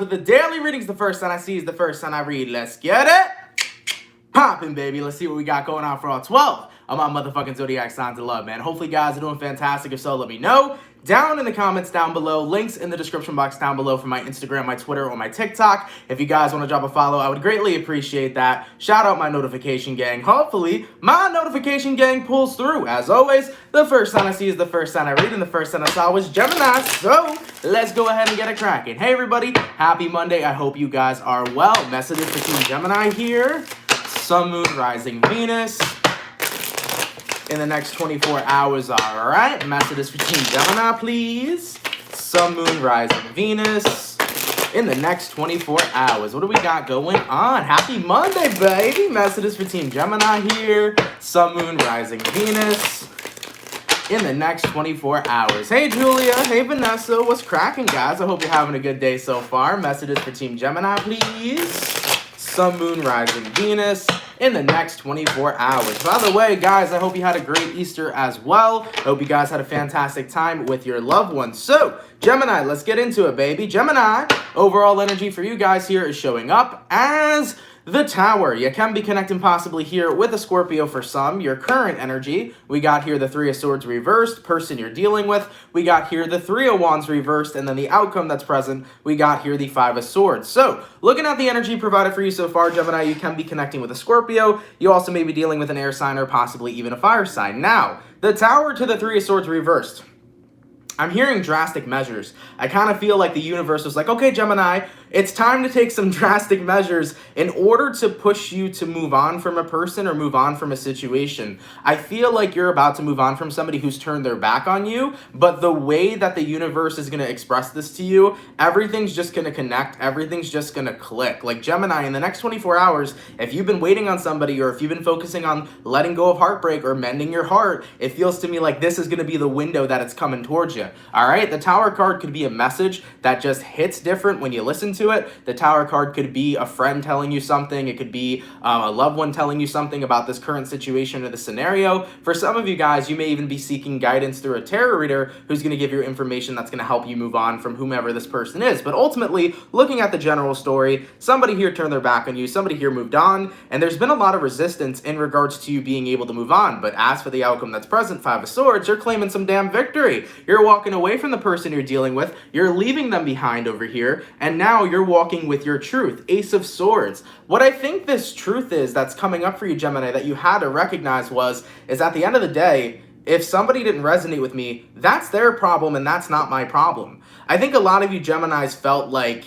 With the daily readings, the first sign I see is the first sign I read. Let's get it poppin', baby. Let's see what we got going on for all 12 of my motherfucking zodiac signs of love, man. Hopefully, guys are doing fantastic. If so, let me know down in the comments down below. Links in the description box down below for my Instagram, my Twitter, or my TikTok. If you guys want to drop a follow, I would greatly appreciate that. Shout out my notification gang. Hopefully, my notification gang pulls through. As always, the first sign I see is the first sign I read, and the first sign I saw was Gemini. So, let's go ahead and get it cracking. Hey, everybody. Happy Monday. I hope you guys are well. Messages for Team Gemini here. Sun, Moon, Rising, Venus in the next 24 hours. All right. Messages for Team Gemini, please. Sun, Moon, Rising, Venus in the next 24 hours. What do we got going on? Happy Monday, baby. Messages for Team Gemini here. Sun, Moon, Rising, Venus in the next 24 hours. Hey, Julia. Hey, Vanessa. What's cracking, guys? I hope you're having a good day so far. Messages for Team Gemini, please. Sun, Moon, Rising, Venus in the next 24 hours. By the way, guys, I hope you had a great Easter as well. I hope you guys had a fantastic time with your loved ones. So, Gemini, let's get into it, baby. Gemini, overall energy for you guys here is showing up as the Tower. You can be connecting possibly here with a Scorpio for some. Your current energy, we got here the Three of Swords reversed, person you're dealing with. We got here the Three of Wands reversed, and then the outcome that's present, we got here the Five of Swords. So, looking at the energy provided for you so far, Gemini, you can be connecting with a Scorpio. You also may be dealing with an air sign or possibly even a fire sign. Now, the Tower to the Three of Swords reversed. I'm hearing drastic measures. I kind of feel like the universe was like, okay, Gemini, it's time to take some drastic measures in order to push you to move on from a person or move on from a situation. I feel like you're about to move on from somebody who's turned their back on you, but the way that the universe is going to express this to you, everything's just going to connect. Everything's just going to click. Like Gemini, in the next 24 hours, if you've been waiting on somebody or if you've been focusing on letting go of heartbreak or mending your heart, it feels to me like this is going to be the window that it's coming towards you. All right, the Tower card could be a message that just hits different when you listen to it. The Tower card could be a friend telling you something. It could be a loved one telling you something about this current situation or the scenario. For some of you guys, you may even be seeking guidance through a tarot reader who's going to give you information that's going to help you move on from whomever this person is. But ultimately, looking at the general story, somebody here turned their back on you, somebody here moved on, and there's been a lot of resistance in regards to you being able to move on. But as for the outcome that's present, Five of Swords, you're claiming some damn victory. You're walking away from the person you're dealing with, you're leaving them behind over here, and now you're walking with your truth. Ace of Swords. What I think this truth is that's coming up for you, Gemini, that you had to recognize is at the end of the day, if somebody didn't resonate with me, that's their problem and that's not my problem. I think a lot of you Geminis felt like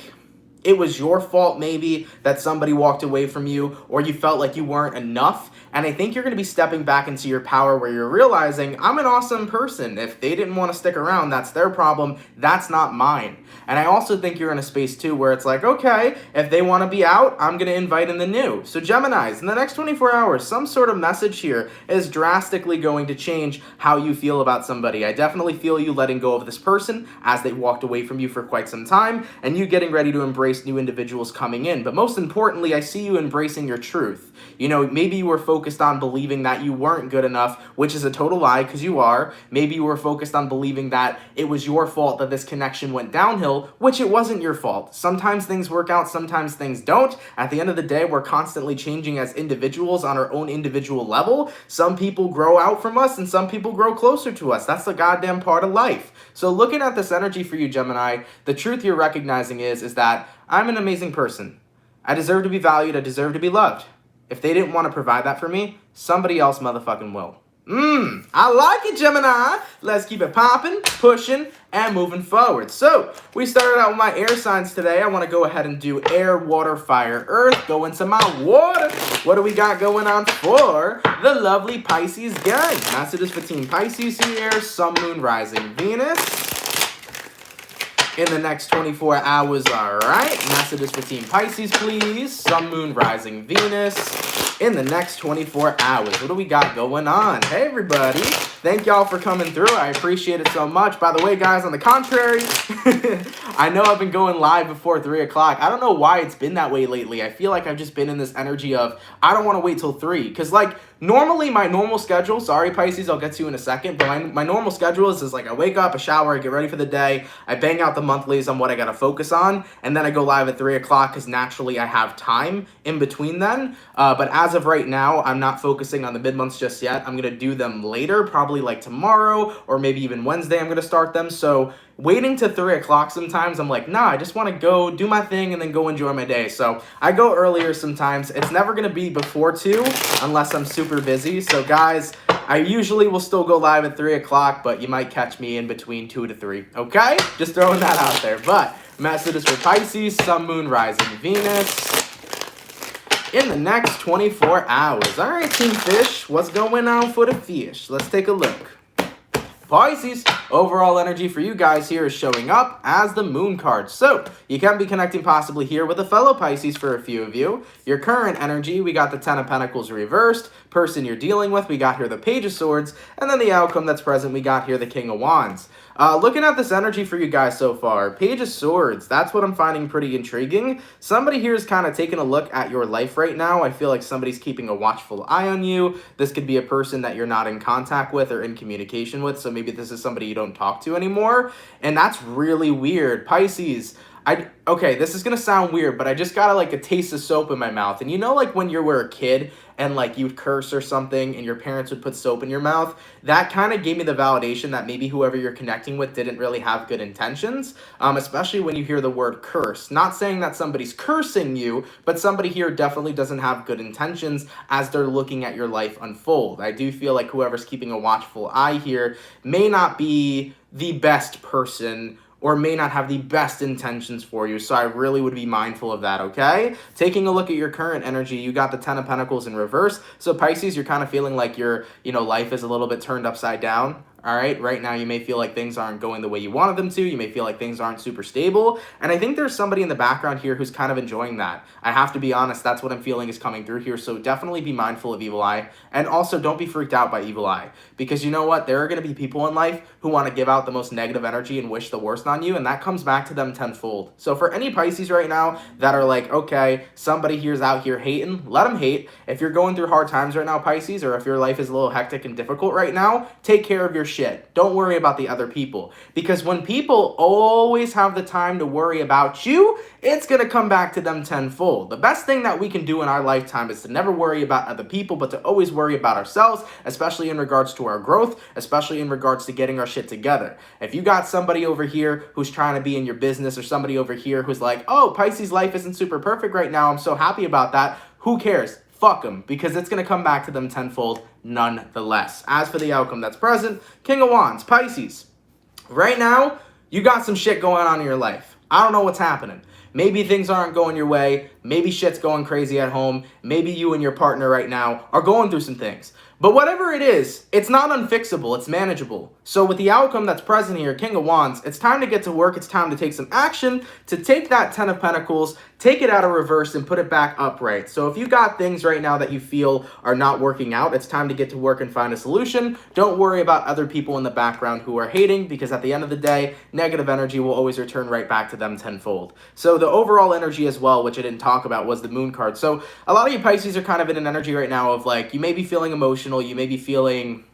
it was your fault maybe that somebody walked away from you, or you felt like you weren't enough. And I think you're going to be stepping back into your power where you're realizing, I'm an awesome person. If they didn't want to stick around, that's their problem. That's not mine. And I also think you're in a space too where it's like, okay, if they want to be out, I'm going to invite in the new. So Geminis, in the next 24 hours, some sort of message here is drastically going to change how you feel about somebody. I definitely feel you letting go of this person as they walked away from you for quite some time, and you getting ready to embrace new individuals coming in. But most importantly, I see you embracing your truth. You know, maybe you were focused on believing that you weren't good enough, which is a total lie because you are. Maybe you were focused on believing that it was your fault that this connection went downhill, which it wasn't your fault. Sometimes things work out, sometimes things don't. At the end of the day, we're constantly changing as individuals on our own individual level. Some people grow out from us and some people grow closer to us. That's the goddamn part of life. So looking at this energy for you, Gemini, the truth you're recognizing is that I'm an amazing person. I deserve to be valued. I deserve to be loved. If they didn't want to provide that for me, somebody else motherfucking will. I like it, Gemini. Let's keep it popping, pushing, and moving forward. So, we started out with my air signs today. I want to go ahead and do air, water, fire, earth. Go into my water. What do we got going on for the lovely Pisces gang? Messages for Team Pisces here. Sun, Moon, Rising, Venus in the next 24 hours. All right. Messages for Team Pisces, please. Sun, Moon, Rising, Venus in the next 24 hours. What do we got going on? Hey, everybody. thank y'all for coming through. I appreciate it so much. By the way, guys, on the contrary, I know I've been going live before 3 o'clock. I don't know why it's been that way lately. I feel like I've just been in this energy of, I don't want to wait till 3. Because, like, normally my normal schedule, sorry, Pisces, I'll get to you in a second, but my normal schedule is like I wake up, I shower, I get ready for the day, I bang out the monthlies on what I got to focus on, and then I go live at 3 o'clock because naturally I have time in between then. But as of right now, I'm not focusing on the mid-months just yet. I'm going to do them later, probably like tomorrow or maybe even Wednesday I'm going to start them. So waiting to 3 o'clock sometimes, I'm like, nah, I just want to go do my thing and then go enjoy my day. So I go earlier sometimes. It's never going to be before 2 unless I'm super busy. So guys, I usually will still go live at 3 o'clock, but you might catch me in between 2 to 3, okay? Just throwing that out there. But messages for Pisces, Sun, Moon, Rising, Venus in the next 24 hours. All right, Team Fish, what's going on for the fish? Let's take a look. Pisces, overall energy for you guys here is showing up as the Moon card. So, you can be connecting possibly here with a fellow Pisces for a few of you. Your current energy, we got the Ten of Pentacles reversed. Person you're dealing with, we got here the Page of Swords. And then the outcome that's present, we got here the King of Wands. Looking at this energy for you guys so far, Page of Swords, that's what I'm finding pretty intriguing. Somebody here is kind of taking a look at your life right now. I feel like somebody's keeping a watchful eye on you. This could be a person that you're not in contact with or in communication with, so maybe this is somebody you don't talk to anymore, and that's really weird. Pisces, okay, this is gonna sound weird, but I just got like a taste of soap in my mouth. And you know, like when you were a kid and like you'd curse or something and your parents would put soap in your mouth, that kind of gave me the validation that maybe whoever you're connecting with didn't really have good intentions, especially when you hear the word curse. Not saying that somebody's cursing you, but somebody here definitely doesn't have good intentions as they're looking at your life unfold. I do feel like whoever's keeping a watchful eye here may not be the best person or may not have the best intentions for you. So I really would be mindful of that, okay? Taking a look at your current energy, you got the Ten of Pentacles in reverse. So Pisces, you're kind of feeling like your, life is a little bit turned upside down. All right, right now you may feel like things aren't going the way you wanted them to. You may feel like things aren't super stable. And I think there's somebody in the background here who's kind of enjoying that. I have to be honest, that's what I'm feeling is coming through here. So definitely be mindful of evil eye. And also don't be freaked out by evil eye. Because you know what? There are going to be people in life who want to give out the most negative energy and wish the worst on you. And that comes back to them tenfold. So for any Pisces right now that are like, okay, somebody here's out here hating, let them hate. If you're going through hard times right now, Pisces, or if your life is a little hectic and difficult right now, take care of your shit. Don't worry about the other people, because when people always have the time to worry about you, it's going to come back to them tenfold. The best thing that we can do in our lifetime is to never worry about other people, but to always worry about ourselves, especially in regards to our growth, especially in regards to getting our shit together. If you got somebody over here who's trying to be in your business, or somebody over here who's like, oh, Pisces' life isn't super perfect right now, I'm so happy about that, who cares? Fuck them, because it's going to come back to them tenfold nonetheless. As for the outcome that's present, King of Wands, Pisces. Right now, you got some shit going on in your life. I don't know what's happening. Maybe things aren't going your way. Maybe shit's going crazy at home. Maybe you and your partner right now are going through some things. But whatever it is, it's not unfixable, it's manageable. So with the outcome that's present here, King of Wands, it's time to get to work, it's time to take some action, to take that Ten of Pentacles, take it out of reverse and put it back upright. So if you got things right now that you feel are not working out, it's time to get to work and find a solution. Don't worry about other people in the background who are hating, because at the end of the day, negative energy will always return right back to them tenfold. So the overall energy as well, which I didn't talk about, was the Moon card. So a lot of you Pisces are kind of in an energy right now of like, you may be feeling emotional, you may be feeling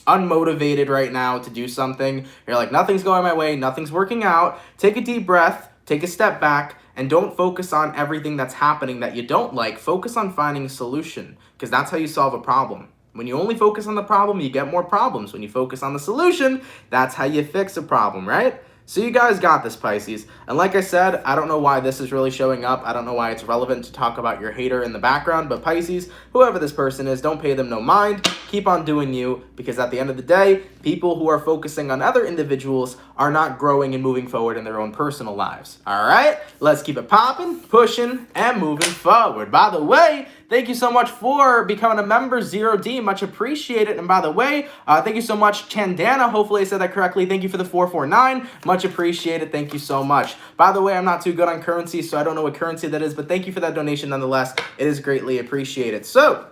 unmotivated right now to do something. You're like, nothing's going my way, nothing's working out. Take a deep breath, take a step back, and don't focus on everything that's happening that you don't like. Focus on finding a solution, because that's how you solve a problem. When you only focus on the problem, you get more problems. When you focus on the solution, that's how you fix a problem, right? So you guys got this, Pisces. And like I said, I don't know why this is really showing up. I don't know why it's relevant to talk about your hater in the background. But Pisces, whoever this person is, don't pay them no mind. Keep on doing you, because at the end of the day, people who are focusing on other individuals are not growing and moving forward in their own personal lives. All right? Let's keep it popping, pushing, and moving forward. By the way, thank you so much for becoming a member, 0D. Much appreciated. And by the way, thank you so much, Chandana. Hopefully I said that correctly. Thank you for the 449. Much appreciated. Thank you so much. By the way, I'm not too good on currency, so I don't know what currency that is, but thank you for that donation nonetheless. It is greatly appreciated. So,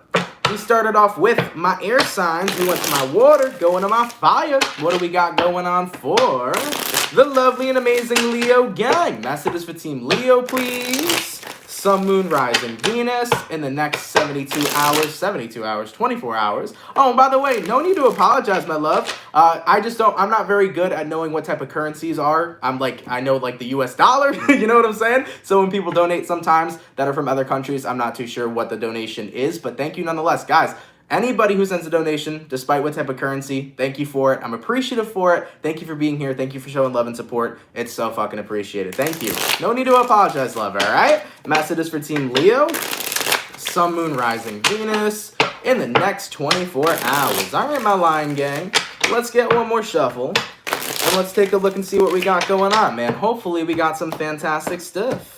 We started off with my air signs. We went to my water, going to my fire. What do we got going on for the lovely and amazing Leo gang? Messages for Team Leo, please. Sun, Moon, Rising, Venus in the next 72 hours, 24 hours. Oh, and by the way, no need to apologize, my love. I'm not very good at knowing what type of currencies are. I know like the US dollar, you know what I'm saying? So when people donate sometimes that are from other countries, I'm not too sure what the donation is, but thank you nonetheless. Guys, anybody who sends a donation, despite what type of currency, thank you for it. I'm appreciative for it. Thank you for being here. Thank you for showing love and support. It's so fucking appreciated. Thank you. No need to apologize, love, all right? Messages for Team Leo. Sun, Moon, Rising, Venus in the next 24 hours. All right, my Lion Gang. Let's get one more shuffle. And let's take a look and see what we got going on, man. Hopefully we got some fantastic stuff.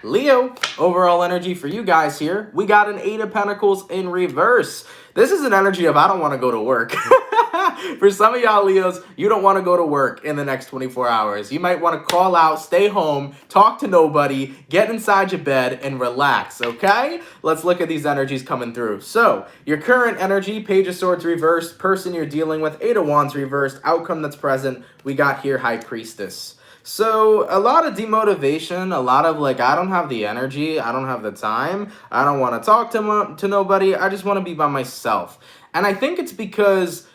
Leo, overall energy for you guys here. We got an 8 of Pentacles in reverse. This is an energy of I don't want to go to work. For some of y'all Leos, you don't want to go to work in the next 24 hours. You might want to call out, stay home, talk to nobody, get inside your bed, and relax, okay? Let's look at these energies coming through. So, your current energy, Page of Swords reversed, person you're dealing with, 8 of Wands reversed, outcome that's present, we got here High Priestess. So, a lot of demotivation, a lot of like, I don't have the energy, I don't have the time, I don't want to talk to nobody, I just want to be by myself. And I think it's because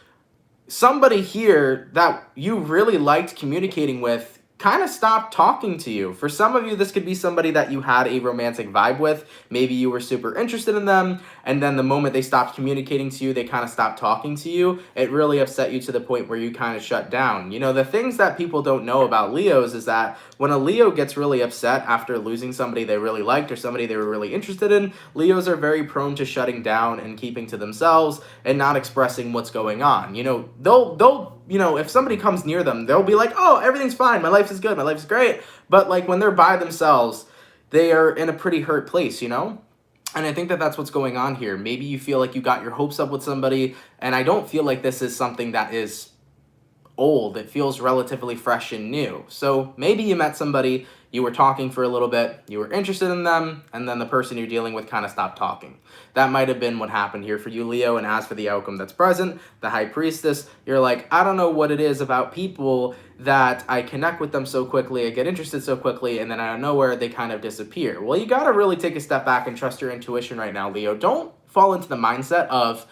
somebody here that you really liked communicating with kind of stopped talking to you. For some of you, this could be somebody that you had a romantic vibe with. Maybe you were super interested in them, and then the moment they stopped communicating to you, they kind of stopped talking to you. It really upset you to the point where you kind of shut down. You know, the things that people don't know about Leos is that when a Leo gets really upset after losing somebody they really liked or somebody they were really interested in, Leos are very prone to shutting down and keeping to themselves and not expressing what's going on. You know, they'll you know, if somebody comes near them, they'll be like, oh, everything's fine, my life is good, my life is great. But like when they're by themselves, they are in a pretty hurt place, you know? And I think that that's what's going on here. Maybe you feel like you got your hopes up with somebody, and I don't feel like this is something that is old. It feels relatively fresh and new. So maybe you met somebody, you were talking for a little bit, you were interested in them, and then the person you're dealing with kind of stopped talking. That might have been what happened here for you, Leo. And as for the outcome that's present, the High Priestess, you're like, I don't know what it is about people that I connect with them so quickly, I get interested so quickly, and then out of nowhere, they kind of disappear. Well, you got to really take a step back and trust your intuition right now, Leo. Don't fall into the mindset of,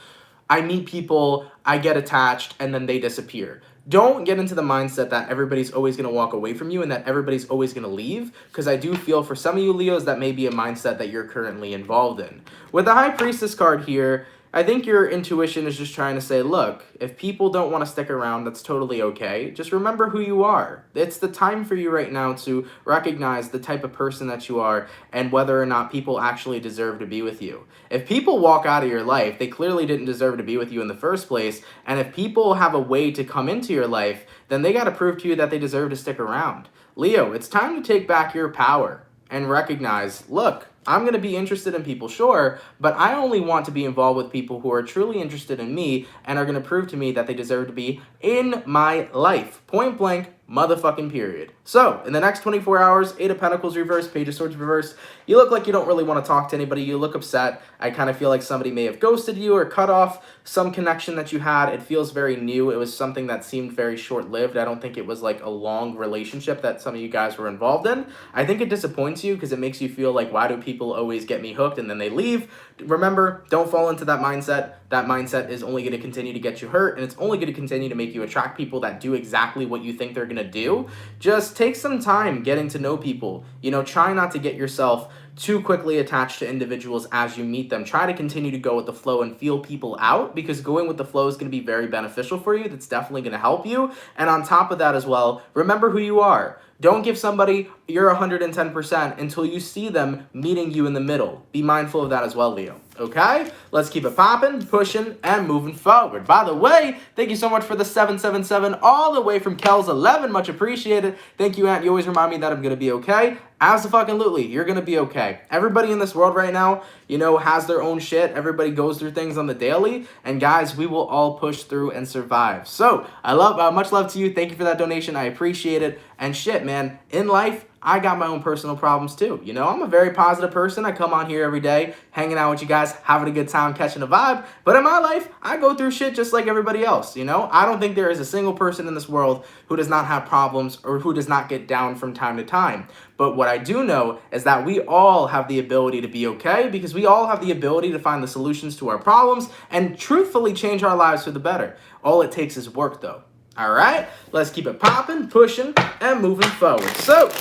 I meet people, I get attached, and then they disappear. Don't get into the mindset that everybody's always going to walk away from you and that everybody's always going to leave, because I do feel for some of you Leos that may be a mindset that you're currently involved in. With the High Priestess card here, I think your intuition is just trying to say, look, if people don't want to stick around, that's totally okay. Just remember who you are. It's the time for you right now to recognize the type of person that you are and whether or not people actually deserve to be with you. If people walk out of your life, they clearly didn't deserve to be with you in the first place. And if people have a way to come into your life, then they got to prove to you that they deserve to stick around. Leo, it's time to take back your power and recognize, look, I'm going to be interested in people, sure, but I only want to be involved with people who are truly interested in me and are going to prove to me that they deserve to be in my life. Point blank, motherfucking period. So, in the next 24 hours, 8 of Pentacles reversed, Page of Swords reversed. You look like you don't really want to talk to anybody. You look upset. I kind of feel like somebody may have ghosted you or cut off some connection that you had. It feels very new. It was something that seemed very short-lived. I don't think it was like a long relationship that some of you guys were involved in. I think it disappoints you because it makes you feel like, why do people always get me hooked and then they leave? Remember, don't fall into that mindset. That mindset is only going to continue to get you hurt, and it's only going to continue to make you attract people that do exactly what you think they're going to do. Just take some time getting to know people. You know, try not to get yourself too quickly attached to individuals as you meet them. Try to continue to go with the flow and feel people out, because going with the flow is going to be very beneficial for you. That's definitely going to help you. And on top of that as well, remember who you are. Don't give somebody your 110% until you see them meeting you in the middle. Be mindful of that as well, Leo. Okay? Let's keep it popping, pushing, and moving forward. By the way, thank you so much for the 777 all the way from Kells 11. Much appreciated. Thank you, Aunt. You always remind me that I'm going to be okay. Absolutely, you're going to be okay. Everybody in this world right now, you know, has their own shit. Everybody goes through things on the daily. And guys, we will all push through and survive. So, much love to you. Thank you for that donation. I appreciate it. And shit, man, in life, I got my own personal problems too. You know, I'm a very positive person. I come on here every day, hanging out with you guys, having a good time, catching a vibe. But in my life, I go through shit just like everybody else. You know, I don't think there is a single person in this world who does not have problems or who does not get down from time to time. But what I do know is that we all have the ability to be okay, because we all have the ability to find the solutions to our problems and truthfully change our lives for the better. All it takes is work, though. All right, let's keep it popping, pushing, and moving forward. So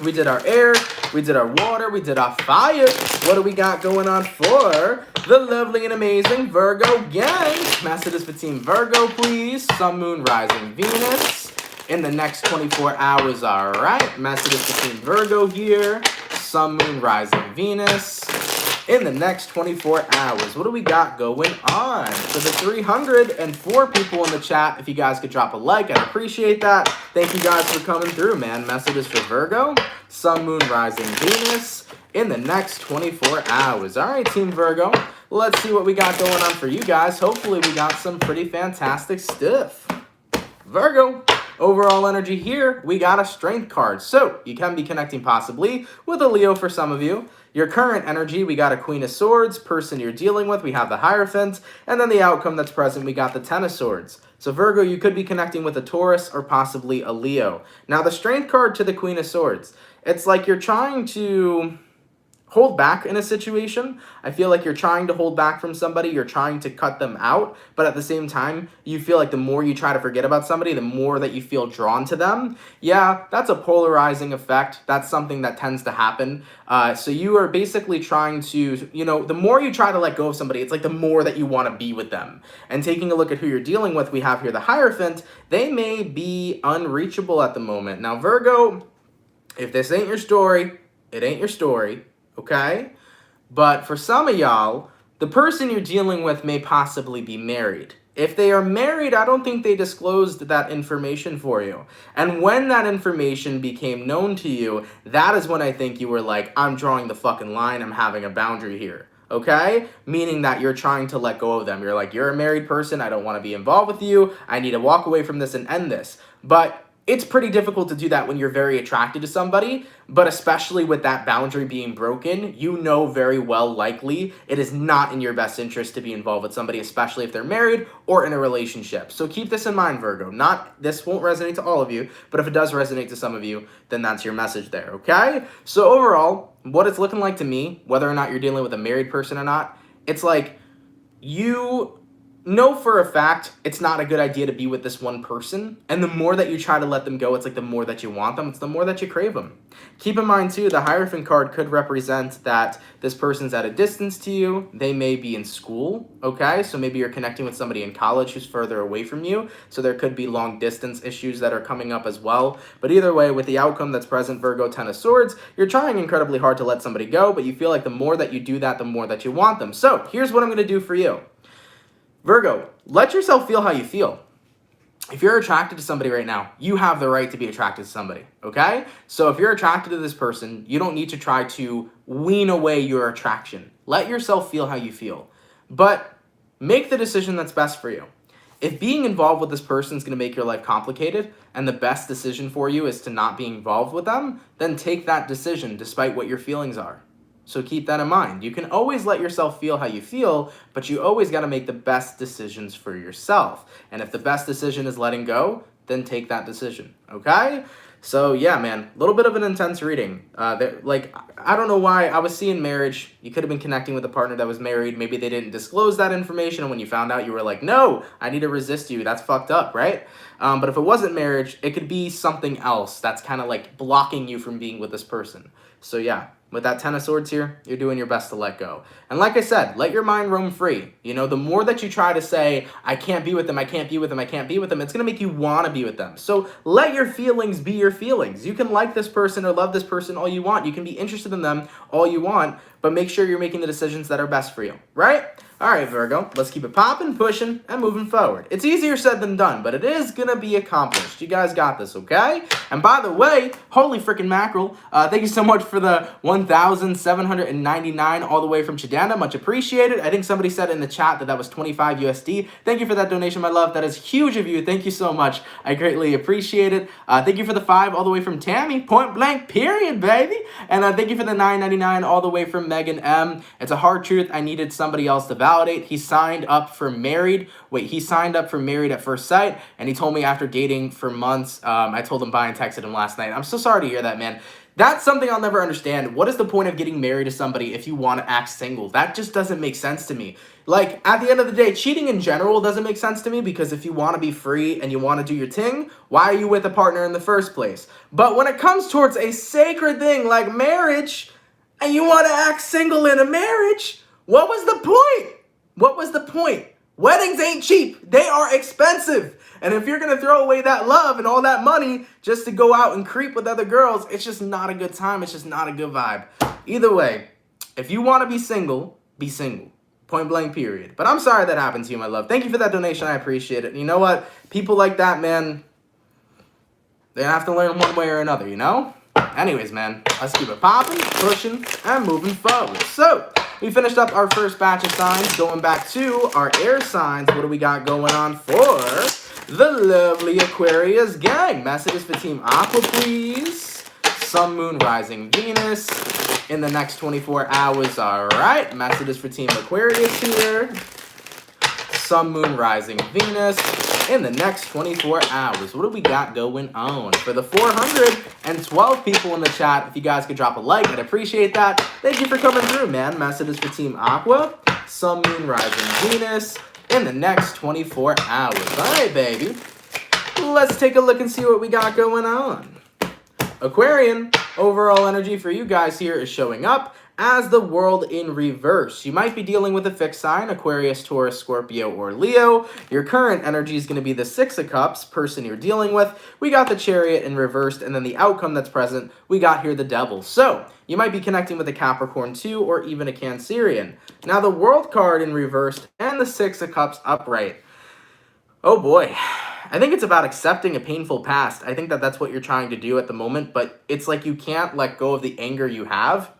we did our air, we did our water, we did our fire. What do we got going on for the lovely and amazing Virgo gang? Messages for Team Virgo, please. Sun, Moon, Rising, Venus in the next 24 hours, all right? Messages for Team Virgo here. Sun, Moon, Rising, Venus in the next 24 hours. What do we got going on? For the 304 people in the chat, if you guys could drop a like, I'd appreciate that. Thank you guys for coming through, man. Messages for Virgo, Sun, Moon, Rising, Venus in the next 24 hours. All right, Team Virgo, let's see what we got going on for you guys. Hopefully we got some pretty fantastic stuff. Virgo, overall energy here, we got a Strength card. So you can be connecting possibly with a Leo for some of you. Your current energy, we got a Queen of Swords. Person you're dealing with, we have the Hierophant. And then the outcome that's present, we got the Ten of Swords. So Virgo, you could be connecting with a Taurus or possibly a Leo. Now the Strength card to the Queen of Swords, it's like you're trying to hold back in a situation. I feel like you're trying to hold back from somebody, you're trying to cut them out, but at the same time, you feel like the more you try to forget about somebody, the more that you feel drawn to them. Yeah, that's a polarizing effect. That's something that tends to happen. So you are basically trying to, you know, the more you try to let go of somebody, it's like the more that you want to be with them. And taking a look at who you're dealing with, we have here the Hierophant. They may be unreachable at the moment. Now, Virgo, if this ain't your story, it ain't your story. Okay? But for some of y'all, the person you're dealing with may possibly be married. If they are married, I don't think they disclosed that information for you. And when that information became known to you, that is when I think you were like, I'm drawing the fucking line, I'm having a boundary here. Okay? Meaning that you're trying to let go of them. You're like, you're a married person, I don't want to be involved with you, I need to walk away from this and end this. But it's pretty difficult to do that when you're very attracted to somebody, but especially with that boundary being broken, you know very well likely it is not in your best interest to be involved with somebody, especially if they're married or in a relationship. So keep this in mind, Virgo. This won't resonate to all of you, but if it does resonate to some of you, then that's your message there, okay? So overall, what it's looking like to me, whether or not you're dealing with a married person or not, it's like you know for a fact it's not a good idea to be with this one person, and the more that you try to let them go, it's like the more that you want them, it's the more that you crave them. Keep in mind too, the Hierophant card could represent that this person's at a distance to you. They may be in school, okay? So maybe you're connecting with somebody in college who's further away from you, so there could be long distance issues that are coming up as well. But either way, with the outcome that's present, Virgo, Ten of Swords, you're trying incredibly hard to let somebody go, but you feel like the more that you do that, the more that you want them. So here's what I'm going to do for you. Virgo, let yourself feel how you feel. If you're attracted to somebody right now, you have the right to be attracted to somebody, okay? So if you're attracted to this person, you don't need to try to wean away your attraction. Let yourself feel how you feel, but make the decision that's best for you. If being involved with this person is going to make your life complicated and the best decision for you is to not be involved with them, then take that decision despite what your feelings are. So keep that in mind. You can always let yourself feel how you feel, but you always got to make the best decisions for yourself. And if the best decision is letting go, then take that decision, okay? So yeah, man, a little bit of an intense reading. Like, I don't know why. I was seeing marriage. You could have been connecting with a partner that was married. Maybe they didn't disclose that information, and when you found out, you were like, no, I need to resist you. That's fucked up, right? But if it wasn't marriage, it could be something else that's kind of like blocking you from being with this person. So yeah. With that Ten of Swords here, you're doing your best to let go. And like I said, let your mind roam free. You know, the more that you try to say, I can't be with them, I can't be with them, I can't be with them, it's going to make you want to be with them. So let your feelings be your feelings. You can like this person or love this person all you want. You can be interested in them all you want, but make sure you're making the decisions that are best for you, right? All right, Virgo, let's keep it popping, pushing, and moving forward. It's easier said than done, but it is going to be accomplished. You guys got this, okay? And by the way, holy freaking mackerel, thank you so much for the 1,799 all the way from Chidana. Much appreciated. I think somebody said in the chat that was 25 USD. Thank you for that donation, my love. That is huge of you. Thank you so much. I greatly appreciate it. Thank you for the 5 all the way from Tammy. Point blank, period, baby. And thank you for the 9.99 all the way from Megan M. It's a hard truth. I needed somebody else to validate. He signed up for married. He signed up for married at first sight, and he told me after dating for months, I told him bye and texted him last night. I'm so sorry to hear that, man. That's something I'll never understand. What is the point of getting married to somebody if you want to act single? That just doesn't make sense to me. Like, at the end of the day, cheating in general doesn't make sense to me, because if you want to be free and you want to do your thing, why are you with a partner in the first place? But when it comes towards a sacred thing like marriage, and you want to act single in a marriage, what was the point? What was the point? Weddings ain't cheap. They are expensive. And if you're going to throw away that love and all that money just to go out and creep with other girls, it's just not a good time. It's just not a good vibe. Either way, if you want to be single, be single. Point blank, period. But I'm sorry that happened to you, my love. Thank you for that donation. I appreciate it. And you know what? People like that, man, they have to learn one way or another, you know? Anyways, man, let's keep it popping, pushing, and moving forward. So, we finished up our first batch of signs, going back to our air signs. What do we got going on for the lovely Aquarius gang? Messages for Team Aqua, please. Sun, Moon, Rising, Venus in the next 24 hours. All right, messages for Team Aquarius here. Sun, Moon, Rising, Venus in the next 24 hours. What do we got going on? For the 412 people in the chat, if you guys could drop a like, I'd appreciate that. Thank you for coming through, man. Messages for Team Aqua. Sun, Moon, Rising, Venus in the next 24 hours. All right, baby. Let's take a look and see what we got going on. Aquarian, overall energy for you guys here is showing up as the world in reverse. You might be dealing with a fixed sign, Aquarius, Taurus, Scorpio, or Leo. Your current energy is going to be the 6 of Cups, person you're dealing with. We got the Chariot in reversed, and then the outcome that's present, we got here the Devil. So, you might be connecting with a Capricorn too, or even a Cancerian. Now, the World card in reversed and the 6 of Cups upright. Oh boy. I think it's about accepting a painful past. I think that that's what you're trying to do at the moment, but it's like you can't let go of the anger you have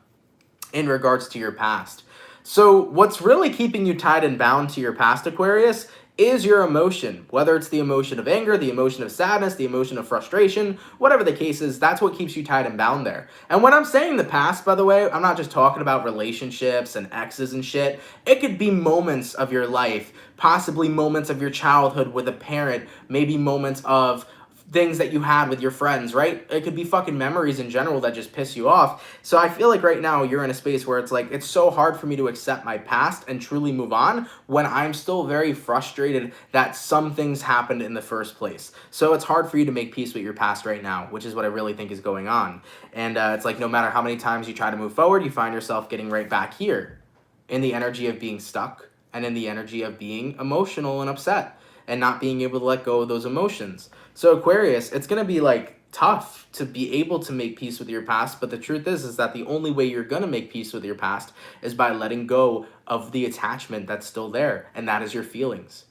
in regards to your past. So what's really keeping you tied and bound to your past, Aquarius, is your emotion. Whether it's the emotion of anger, the emotion of sadness, the emotion of frustration, whatever the case is, that's what keeps you tied and bound there. And when I'm saying the past, by the way, I'm not just talking about relationships and exes and shit. It could be moments of your life, possibly moments of your childhood with a parent, maybe moments of things that you had with your friends, right? It could be fucking memories in general that just piss you off. So I feel like right now you're in a space where it's like, it's so hard for me to accept my past and truly move on when I'm still very frustrated that some things happened in the first place. So it's hard for you to make peace with your past right now, which is what I really think is going on. And it's like, no matter how many times you try to move forward, you find yourself getting right back here in the energy of being stuck and in the energy of being emotional and upset and not being able to let go of those emotions. So Aquarius, it's going to be like tough to be able to make peace with your past, but the truth is that the only way you're going to make peace with your past is by letting go of the attachment that's still there, and that is your feelings.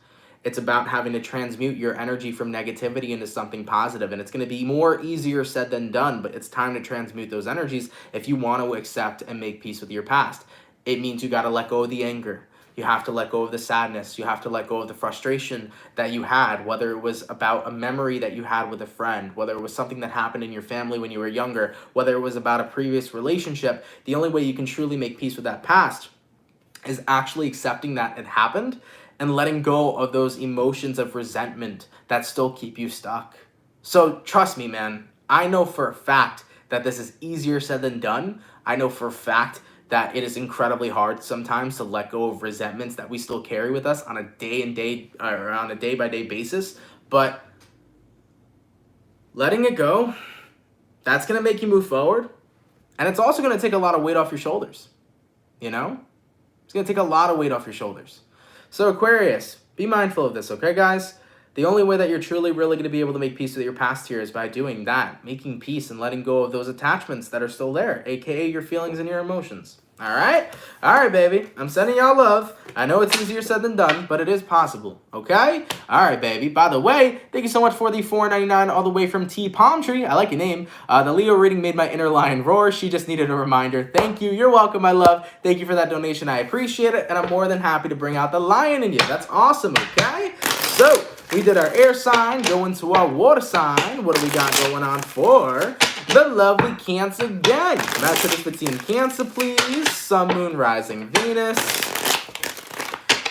It's about having to transmute your energy from negativity into something positive, and it's going to be more easier said than done, but it's time to transmute those energies if you want to accept and make peace with your past. It means you got to let go of the anger. You have to let go of the sadness. You have to let go of the frustration that you had, whether it was about a memory that you had with a friend, whether it was something that happened in your family when you were younger, whether it was about a previous relationship. The only way you can truly make peace with that past is actually accepting that it happened and letting go of those emotions of resentment that still keep you stuck. So trust me, man, I know for a fact that this is easier said than done. I know for a fact that it is incredibly hard sometimes to let go of resentments that we still carry with us on a day-by-day basis. But letting it go, that's going to make you move forward. And it's also going to take a lot of weight off your shoulders. You know? It's going to take a lot of weight off your shoulders. So Aquarius, be mindful of this, okay, guys? The only way that you're truly really going to be able to make peace with your past here is by doing that, making peace and letting go of those attachments that are still there, aka your feelings and your emotions. All right, baby. I'm sending y'all love. I know it's easier said than done, but it is possible. Okay, all right, baby. By the way, thank you so much for the $4.99 all the way from T Palm Tree. I like your name. The Leo reading made my inner lion roar. She just needed a reminder. Thank you. You're welcome, my love. Thank you for that donation. I appreciate it, and I'm more than happy to bring out the lion in you. That's awesome. Okay, so we did our air sign, go into our water sign. What do we got going on for the lovely Cancer gang? Messages for Team Cancer, please. Sun, Moon, Rising, Venus.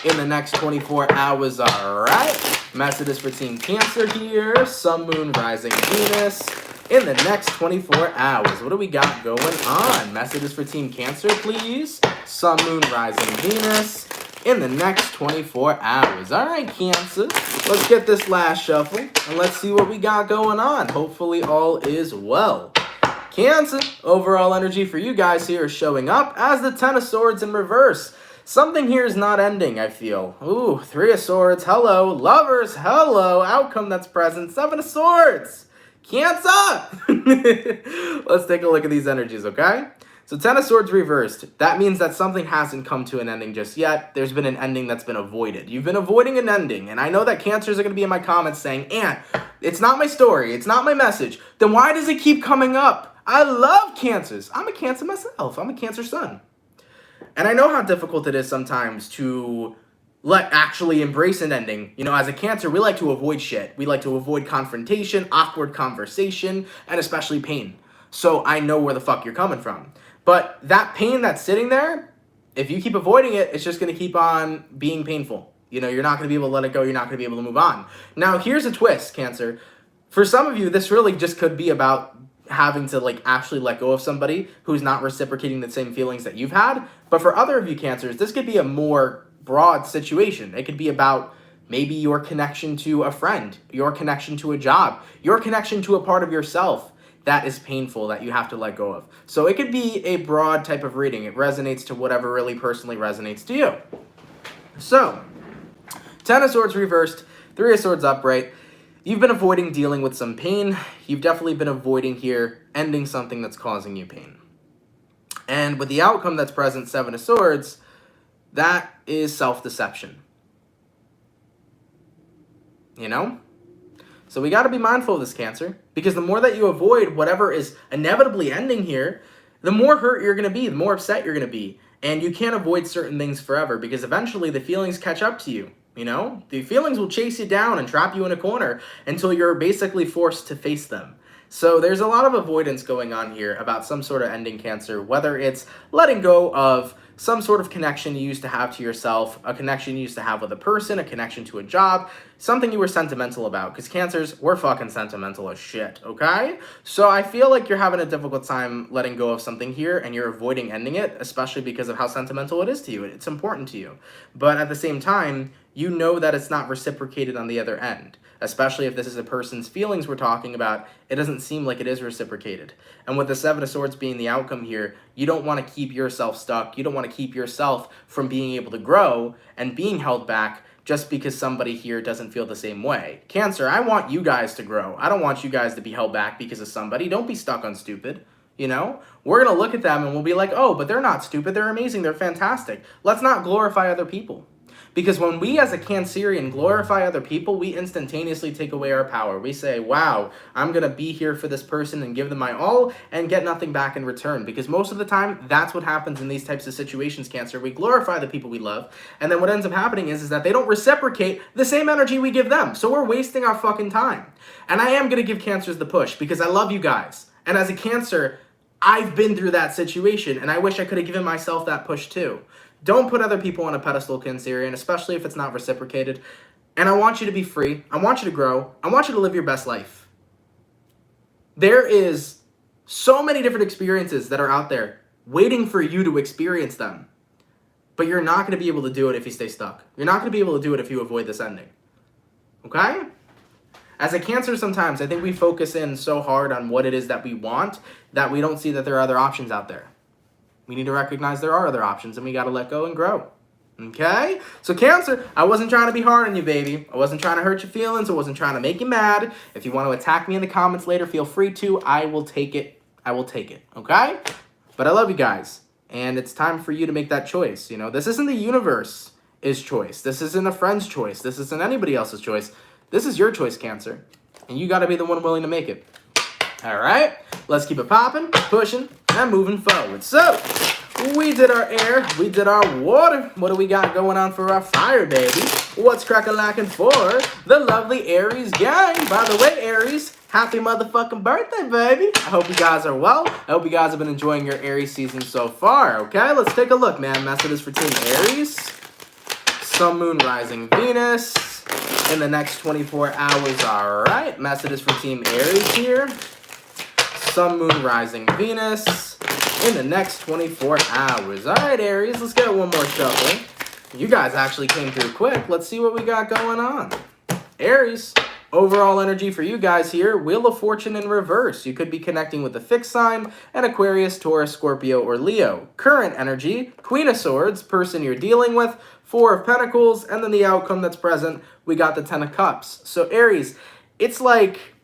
In the next 24 hours, all right. Messages for Team Cancer here. Sun, Moon, Rising, Venus. In the next 24 hours, what do we got going on? Messages for Team Cancer, please. Sun, Moon, Rising, Venus. In the next 24 hours. All right, Cancer. Let's get this last shuffle, and let's see what we got going on. Hopefully all is well. Cancer, overall energy for you guys here is showing up as the Ten of Swords in reverse. Something here is not ending, I feel. Ooh, Three of Swords, hello. Lovers, hello. Outcome that's present, Seven of Swords. Cancer! Let's take a look at these energies, okay? So Ten of Swords reversed. That means that something hasn't come to an ending just yet. There's been an ending that's been avoided. You've been avoiding an ending. And I know that Cancers are going to be in my comments saying, Aunt, it's not my story. It's not my message. Then why does it keep coming up? I love Cancers. I'm a Cancer myself. I'm a Cancer sun. And I know how difficult it is sometimes to actually embrace an ending. You know, as a Cancer, we like to avoid shit. We like to avoid confrontation, awkward conversation, and especially pain. So I know where the fuck you're coming from. But that pain that's sitting there, if you keep avoiding it, it's just going to keep on being painful. You know, you're not going to be able to let it go. You're not going to be able to move on. Now, here's a twist, Cancer. For some of you, this really just could be about having to, actually let go of somebody who's not reciprocating the same feelings that you've had. But for other of you, Cancers, this could be a more broad situation. It could be about maybe your connection to a friend, your connection to a job, your connection to a part of yourself that is painful that you have to let go of. So it could be a broad type of reading. It resonates to whatever really personally resonates to you. So, Ten of Swords reversed, Three of Swords upright. You've been avoiding dealing with some pain. You've definitely been avoiding here ending something that's causing you pain. And with the outcome that's present, Seven of Swords, that is self-deception. You know? So we got to be mindful of this, Cancer, because the more that you avoid whatever is inevitably ending here, the more hurt you're going to be, the more upset you're going to be. And you can't avoid certain things forever because eventually the feelings catch up to you. You know, the feelings will chase you down and trap you in a corner until you're basically forced to face them. So there's a lot of avoidance going on here about some sort of ending, Cancer, whether it's letting go of some sort of connection you used to have to yourself, a connection you used to have with a person, a connection to a job, something you were sentimental about, because Cancers, we're fucking sentimental as shit, okay? So I feel like you're having a difficult time letting go of something here, and you're avoiding ending it, especially because of how sentimental it is to you. It's important to you. But at the same time, you know that it's not reciprocated on the other end. Especially if this is a person's feelings we're talking about, it doesn't seem like it is reciprocated. And with the Seven of Swords being the outcome here, you don't want to keep yourself stuck. You don't want to keep yourself from being able to grow and being held back just because somebody here doesn't feel the same way. Cancer, I want you guys to grow. I don't want you guys to be held back because of somebody. Don't be stuck on stupid. You know, we're going to look at them and we'll be like, oh, but they're not stupid. They're amazing. They're fantastic. Let's not glorify other people. Because when we as a Cancerian glorify other people, we instantaneously take away our power. We say, wow, I'm going to be here for this person and give them my all and get nothing back in return. Because most of the time, that's what happens in these types of situations, Cancer. We glorify the people we love. And then what ends up happening is that they don't reciprocate the same energy we give them. So we're wasting our fucking time. And I am going to give Cancers the push because I love you guys. And as a Cancer, I've been through that situation. And I wish I could have given myself that push too. Don't put other people on a pedestal, Cancerian, especially if it's not reciprocated. And I want you to be free. I want you to grow. I want you to live your best life. There is so many different experiences that are out there waiting for you to experience them. But you're not going to be able to do it if you stay stuck. You're not going to be able to do it if you avoid this ending. Okay? As a Cancer, sometimes I think we focus in so hard on what it is that we want that we don't see that there are other options out there. We need to recognize there are other options, and we got to let go and grow. Okay? So Cancer, I wasn't trying to be hard on you, baby. I wasn't trying to hurt your feelings. I wasn't trying to make you mad. If you want to attack me in the comments later, feel free to. I will take it. I will take it. Okay? But I love you guys. And it's time for you to make that choice. You know, this isn't the universe's choice. This isn't a friend's choice. This isn't anybody else's choice. This is your choice, Cancer. And you got to be the one willing to make it. All right? Let's keep it popping, pushing, and moving forward. So, we did our air. We did our water. What do we got going on for our fire, baby? What's crack-a-lackin' for the lovely Aries gang? By the way, Aries, happy motherfucking birthday, baby. I hope you guys are well. I hope you guys have been enjoying your Aries season so far, okay? Let's take a look, man. Messages for Team Aries. Sun, Moon, Rising, Venus in the next 24 hours, all right? Messages for Team Aries here. Sun, Moon, Rising, Venus in the next 24 hours. All right, Aries, let's get one more shuffle. You guys actually came through quick. Let's see what we got going on. Aries, overall energy for you guys here, Wheel of Fortune in reverse. You could be connecting with a fixed sign, an Aquarius, Taurus, Scorpio, or Leo. Current energy, Queen of Swords, person you're dealing with, Four of Pentacles, and then the outcome that's present, we got the Ten of Cups. So Aries, it's like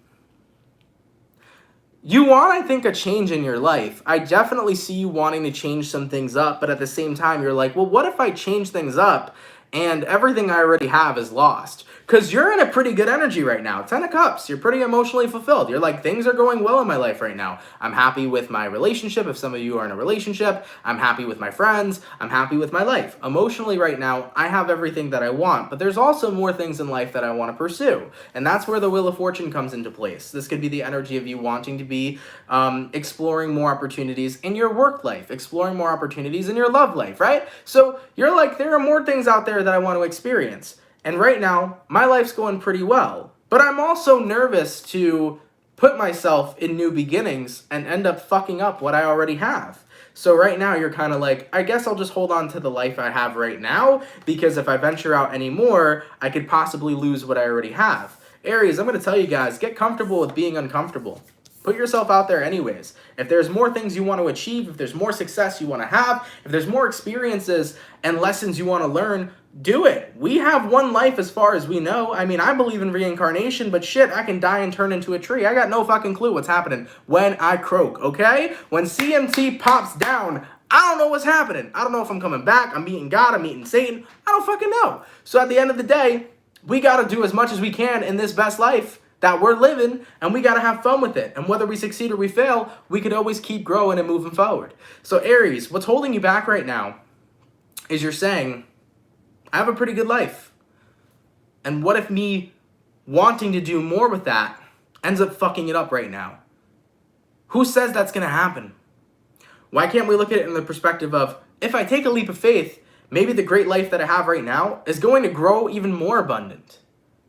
you want, I think, a change in your life. I definitely see you wanting to change some things up, but at the same time, you're like, well, what if I change things up and everything I already have is lost? Because you're in a pretty good energy right now. Ten of Cups, you're pretty emotionally fulfilled. You're like, things are going well in my life right now. I'm happy with my relationship. If some of you are in a relationship, I'm happy with my friends. I'm happy with my life. Emotionally right now, I have everything that I want, but there's also more things in life that I want to pursue. And that's where the Wheel of Fortune comes into place. This could be the energy of you wanting to be exploring more opportunities in your work life, exploring more opportunities in your love life, right? So you're like, there are more things out there that I want to experience. And right now, my life's going pretty well. But I'm also nervous to put myself in new beginnings and end up fucking up what I already have. So right now, you're kind of like, I guess I'll just hold on to the life I have right now, because if I venture out anymore, I could possibly lose what I already have. Aries, I'm going to tell you guys, get comfortable with being uncomfortable. Put yourself out there anyways. If there's more things you want to achieve, if there's more success you want to have, if there's more experiences and lessons you want to learn, do it. We have one life as far as we know. I mean, I believe in reincarnation, but shit, I can die and turn into a tree. I got no fucking clue what's happening when I croak, okay? When CMT pops down, I don't know what's happening. I don't know if I'm coming back, I'm meeting God, I'm meeting Satan. I don't fucking know. So at the end of the day, we got to do as much as we can in this best life that we're living, and we got to have fun with it. And whether we succeed or we fail, we could always keep growing and moving forward. So Aries, what's holding you back right now is you're saying, I have a pretty good life. And what if me wanting to do more with that ends up fucking it up right now? Who says that's going to happen? Why can't we look at it in the perspective of, if I take a leap of faith, maybe the great life that I have right now is going to grow even more abundant.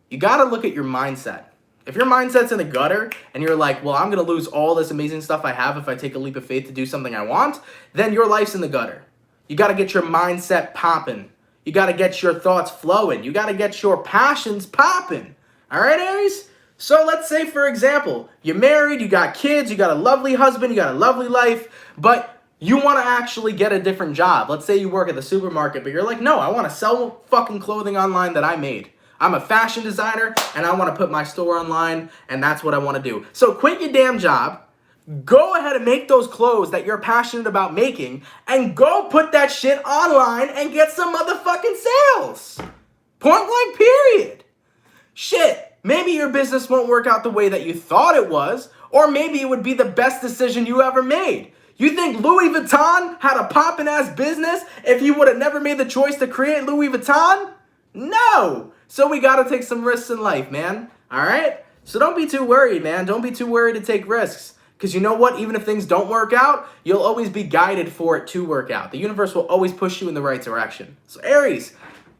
You got to look at your mindset. If your mindset's in the gutter and you're like, well, I'm going to lose all this amazing stuff I have if I take a leap of faith to do something I want, then your life's in the gutter. You got to get your mindset popping. You got to get your thoughts flowing. You got to get your passions popping. All right, Aries? So let's say, for example, you're married, you got kids, you got a lovely husband, you got a lovely life, but you want to actually get a different job. Let's say you work at the supermarket, but you're like, no, I want to sell fucking clothing online that I made. I'm a fashion designer, and I want to put my store online, and that's what I want to do. So quit your damn job, go ahead and make those clothes that you're passionate about making, and go put that shit online and get some motherfucking sales. Point blank period. Shit, maybe your business won't work out the way that you thought it was, or maybe it would be the best decision you ever made. You think Louis Vuitton had a poppin' ass business if you would have never made the choice to create Louis Vuitton? No! So we gotta take some risks in life, man. Alright? So don't be too worried, man. Don't be too worried to take risks. Because you know what? Even if things don't work out, you'll always be guided for it to work out. The universe will always push you in the right direction. So Aries,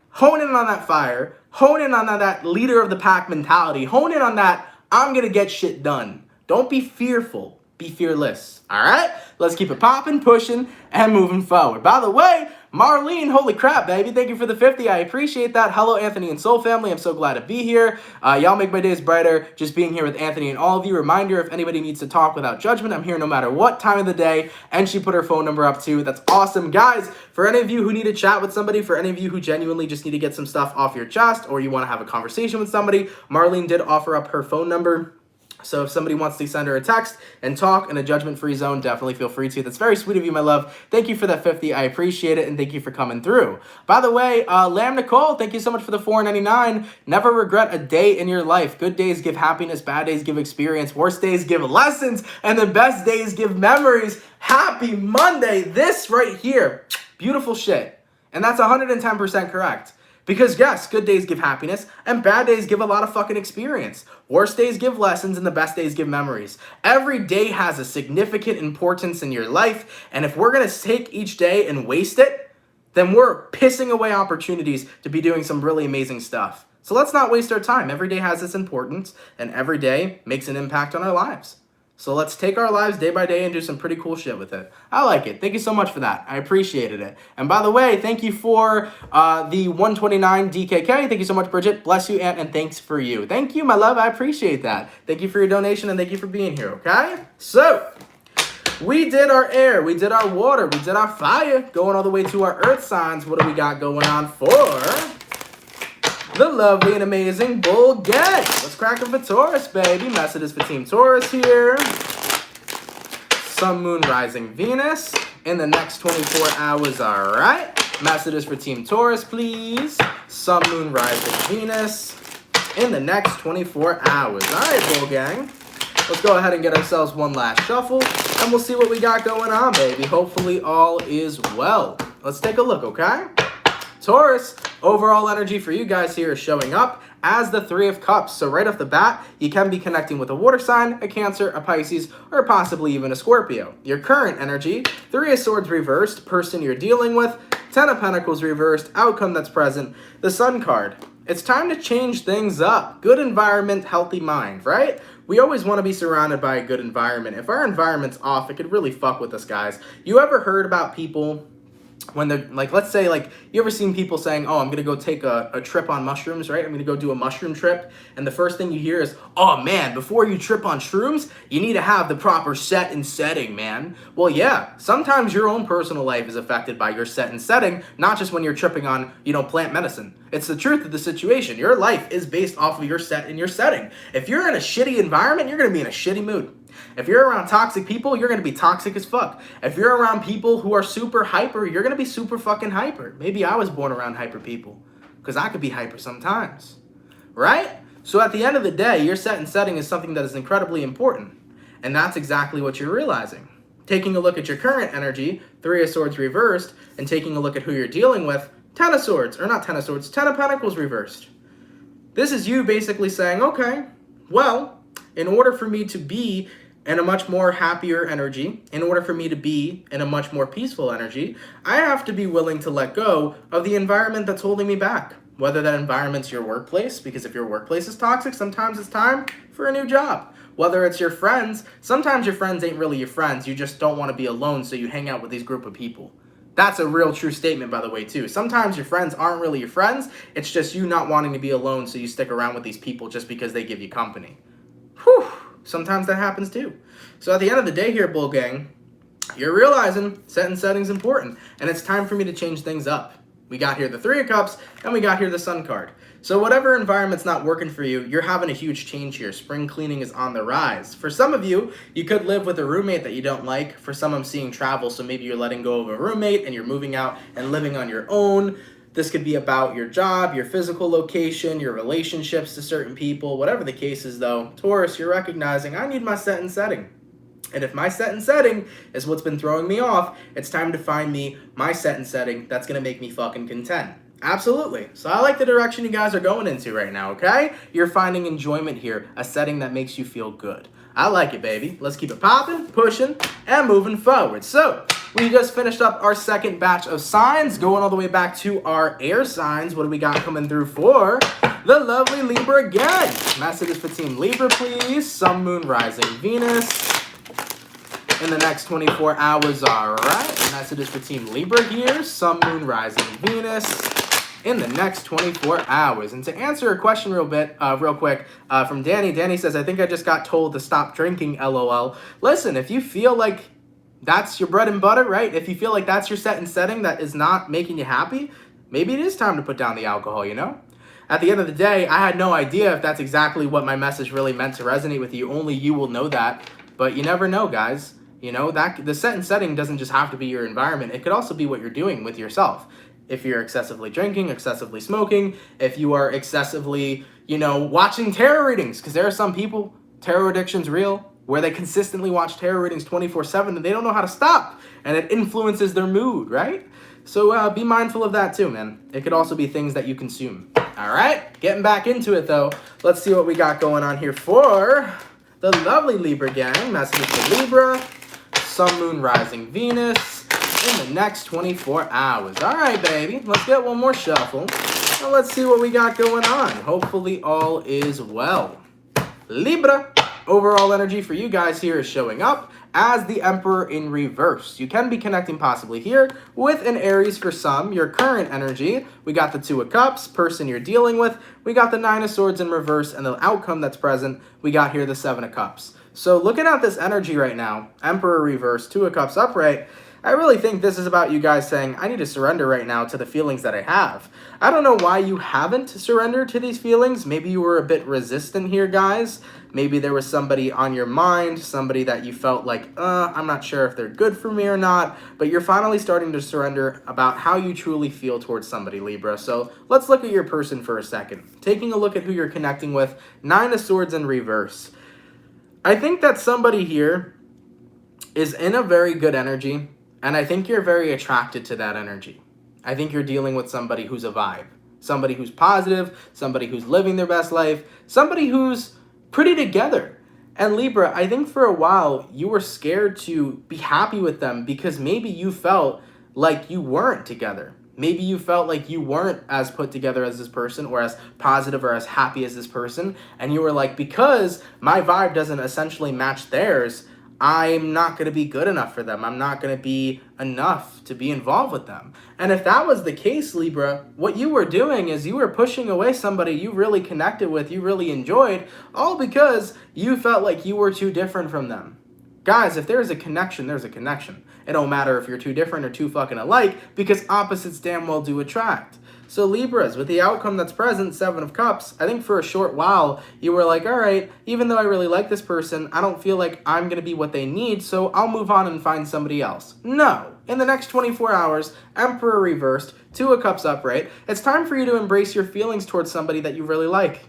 hone in on that fire. Hone in on that leader of the pack mentality. Hone in on that, I'm gonna get shit done. Don't be fearful. Be fearless. Alright? Let's keep it popping, pushing, and moving forward. By the way, Marlene, holy crap, baby. Thank you for the 50. I appreciate that. Hello, Anthony and Soul Family. I'm so glad to be here. Y'all make my days brighter just being here with Anthony and all of you. Reminder, if anybody needs to talk without judgment, I'm here no matter what time of the day. And she put her phone number up too. That's awesome. Guys, for any of you who need to chat with somebody, for any of you who genuinely just need to get some stuff off your chest or you want to have a conversation with somebody, Marlene did offer up her phone number. So if somebody wants to send her a text and talk in a judgment-free zone, definitely feel free to. That's very sweet of you, my love. Thank you for that 50. I appreciate it, and thank you for coming through. By the way, Lamb Nicole, thank you so much for the $4.99. Never regret a day in your life. Good days give happiness, bad days give experience, worst days give lessons, and the best days give memories. Happy Monday. This right here, beautiful shit. And that's 110% correct. Because yes, good days give happiness, and bad days give a lot of fucking experience. Worst days give lessons, and the best days give memories. Every day has a significant importance in your life, and if we're going to take each day and waste it, then we're pissing away opportunities to be doing some really amazing stuff. So let's not waste our time. Every day has its importance, and every day makes an impact on our lives. So let's take our lives day by day and do some pretty cool shit with it. I like it. Thank you so much for that. I appreciated it. And by the way, thank you for the 129 DKK. Thank you so much, Bridget. Bless you, Aunt, and thanks for you. Thank you, my love. I appreciate that. Thank you for your donation, and thank you for being here, okay? So, we did our air. We did our water. We did our fire. Going all the way to our earth signs. What do we got going on for the lovely and amazing Bull Gang? Let's crack them for Taurus, baby. Messages for Team Taurus here. Sun, Moon, Rising, Venus in the next 24 hours, all right? Messages for Team Taurus, please. Sun, Moon, Rising, Venus in the next 24 hours. All right, Bull Gang. Let's go ahead and get ourselves one last shuffle, and we'll see what we got going on, baby. Hopefully all is well. Let's take a look, okay? Taurus, overall energy for you guys here is showing up as the Three of Cups. So right off the bat, you can be connecting with a water sign, a Cancer, a Pisces, or possibly even a Scorpio. Your current energy, Three of Swords reversed, person you're dealing with, Ten of Pentacles reversed, outcome that's present, the Sun card. It's time to change things up. Good environment, healthy mind, right? We always want to be surrounded by a good environment. If our environment's off, it could really fuck with us, guys. You ever heard about people when they're like, let's say, like, you ever seen people saying, oh, I'm gonna go take a trip on mushrooms, right? I'm gonna go do a mushroom trip, and the first thing you hear is, oh man, before you trip on shrooms, you need to have the proper set and setting, man. Well, yeah, sometimes your own personal life is affected by your set and setting, not just when you're tripping on, plant medicine. It's the truth of the situation. Your life is based off of your set and your setting. If you're in a shitty environment, you're gonna be in a shitty mood. If you're around toxic people, you're going to be toxic as fuck. If you're around people who are super hyper, you're going to be super fucking hyper. Maybe I was born around hyper people because I could be hyper sometimes, right? So at the end of the day, your set and setting is something that is incredibly important. And that's exactly what you're realizing. Taking a look at your current energy, Three of Swords reversed, and taking a look at who you're dealing with, Ten of Swords, or not Ten of Swords, Ten of Pentacles reversed. This is you basically saying, okay, well, in order for me to be in a much more happier energy, in order for me to be in a much more peaceful energy, I have to be willing to let go of the environment that's holding me back. Whether that environment's your workplace, because if your workplace is toxic, sometimes it's time for a new job. Whether it's your friends, sometimes your friends ain't really your friends. You just don't want to be alone, so you hang out with these group of people. That's a real true statement, by the way, too. Sometimes your friends aren't really your friends. It's just you not wanting to be alone, so you stick around with these people just because they give you company. Whew. Sometimes that happens too. So at the end of the day here, Bull Gang, you're realizing set and setting's important, and it's time for me to change things up. We got here the Three of Cups, and we got here the Sun card. So whatever environment's not working for you, you're having a huge change here. Spring cleaning is on the rise. For some of you, you could live with a roommate that you don't like. For some, I'm seeing travel, so maybe you're letting go of a roommate and you're moving out and living on your own. This could be about your job, your physical location, your relationships to certain people. Whatever the case is, though, Taurus, you're recognizing I need my set and setting. And if my set and setting is what's been throwing me off, it's time to find me my set and setting that's going to make me fucking content. Absolutely. So I like the direction you guys are going into right now, okay? You're finding enjoyment here, a setting that makes you feel good. I like it, baby. Let's keep it popping, pushing, and moving forward. So we just finished up our second batch of signs, going all the way back to our air signs. What do we got coming through for the lovely Libra again? Messages for Team Libra, please. Sun, Moon, Rising, Venus in the next 24 hours. All right. messages for Team Libra here. Sun, Moon, Rising, Venus in the next 24 hours. And to answer a question real quick, from Danny. Danny says, I think I just got told to stop drinking, LOL. Listen, if you feel like that's your bread and butter, right? If you feel like that's your set and setting that is not making you happy, maybe it is time to put down the alcohol, you know? At the end of the day, I had no idea if that's exactly what my message really meant to resonate with you. Only you will know that. But you never know, guys. You know, that the set and setting doesn't just have to be your environment. It could also be what you're doing with yourself. If you're excessively drinking, excessively smoking, if you are excessively, you know, watching tarot readings, because there are some people, tarot addiction's real, where they consistently watch tarot readings 24/7 and they don't know how to stop, and it influences their mood, right? So be mindful of that too, man. It could also be things that you consume. All right, getting back into it though, let's see what we got going on here for the lovely Libra gang. Messages for Libra, Sun, Moon, Rising, Venus in the next 24 hours. All right, baby, let's get one more shuffle and let's see what we got going on. Hopefully all is well. Libra, overall energy for you guys here is showing up as the Emperor in reverse. You can be connecting possibly here with an Aries for some. Your current energy, we got the Two of Cups, person you're dealing with. We got the Nine of Swords in reverse, and the outcome that's present, we got here the Seven of Cups. So looking at this energy right now, Emperor reverse, Two of Cups upright, I really think this is about you guys saying, I need to surrender right now to the feelings that I have. I don't know why you haven't surrendered to these feelings. Maybe you were a bit resistant here, guys. Maybe there was somebody on your mind, somebody that you felt like, I'm not sure if they're good for me or not, but you're finally starting to surrender about how you truly feel towards somebody, Libra. So let's look at your person for a second. Taking a look at who you're connecting with, Nine of Swords in reverse. I think that somebody here is in a very good energy, and I think you're very attracted to that energy. I think you're dealing with somebody who's a vibe, somebody who's positive, somebody who's living their best life, somebody who's pretty together. And Libra, I think for a while you were scared to be happy with them because maybe you felt like you weren't together. Maybe you felt like you weren't as put together as this person or as positive or as happy as this person. And you were like, because my vibe doesn't essentially match theirs, I'm not going to be good enough for them. I'm not going to be enough to be involved with them. And if that was the case, Libra, what you were doing is you were pushing away somebody you really connected with, you really enjoyed, all because you felt like you were too different from them. Guys, if there's a connection, there's a connection. It don't matter if you're too different or too fucking alike, because opposites damn well do attract. So Libras, with the outcome that's present, Seven of Cups, I think for a short while, you were like, all right, even though I really like this person, I don't feel like I'm going to be what they need, so I'll move on and find somebody else. No. In the next 24 hours, Emperor reversed, Two of Cups upright, it's time for you to embrace your feelings towards somebody that you really like.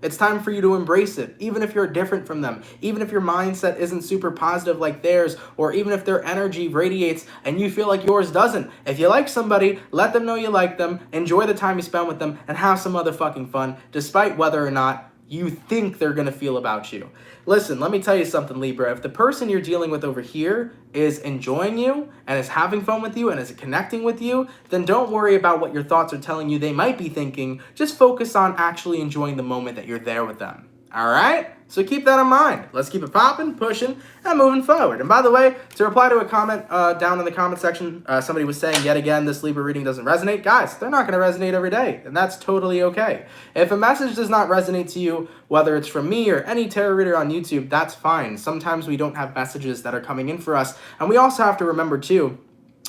It's time for you to embrace it, even if you're different from them, even if your mindset isn't super positive like theirs, or even if their energy radiates and you feel like yours doesn't. If you like somebody, let them know you like them, enjoy the time you spend with them, and have some motherfucking fun, despite whether or not you think they're going to feel about you. Listen, let me tell you something, Libra. If the person you're dealing with over here is enjoying you and is having fun with you and is connecting with you, then don't worry about what your thoughts are telling you they might be thinking. Just focus on actually enjoying the moment that you're there with them. All right? So keep that in mind. Let's keep it popping, pushing, and moving forward. And by the way, to reply to a comment down in the comment section, somebody was saying, yet again, this Libra reading doesn't resonate. Guys, they're not going to resonate every day, and that's totally okay. If a message does not resonate to you, whether it's from me or any tarot reader on YouTube, that's fine. Sometimes we don't have messages that are coming in for us. And we also have to remember, too,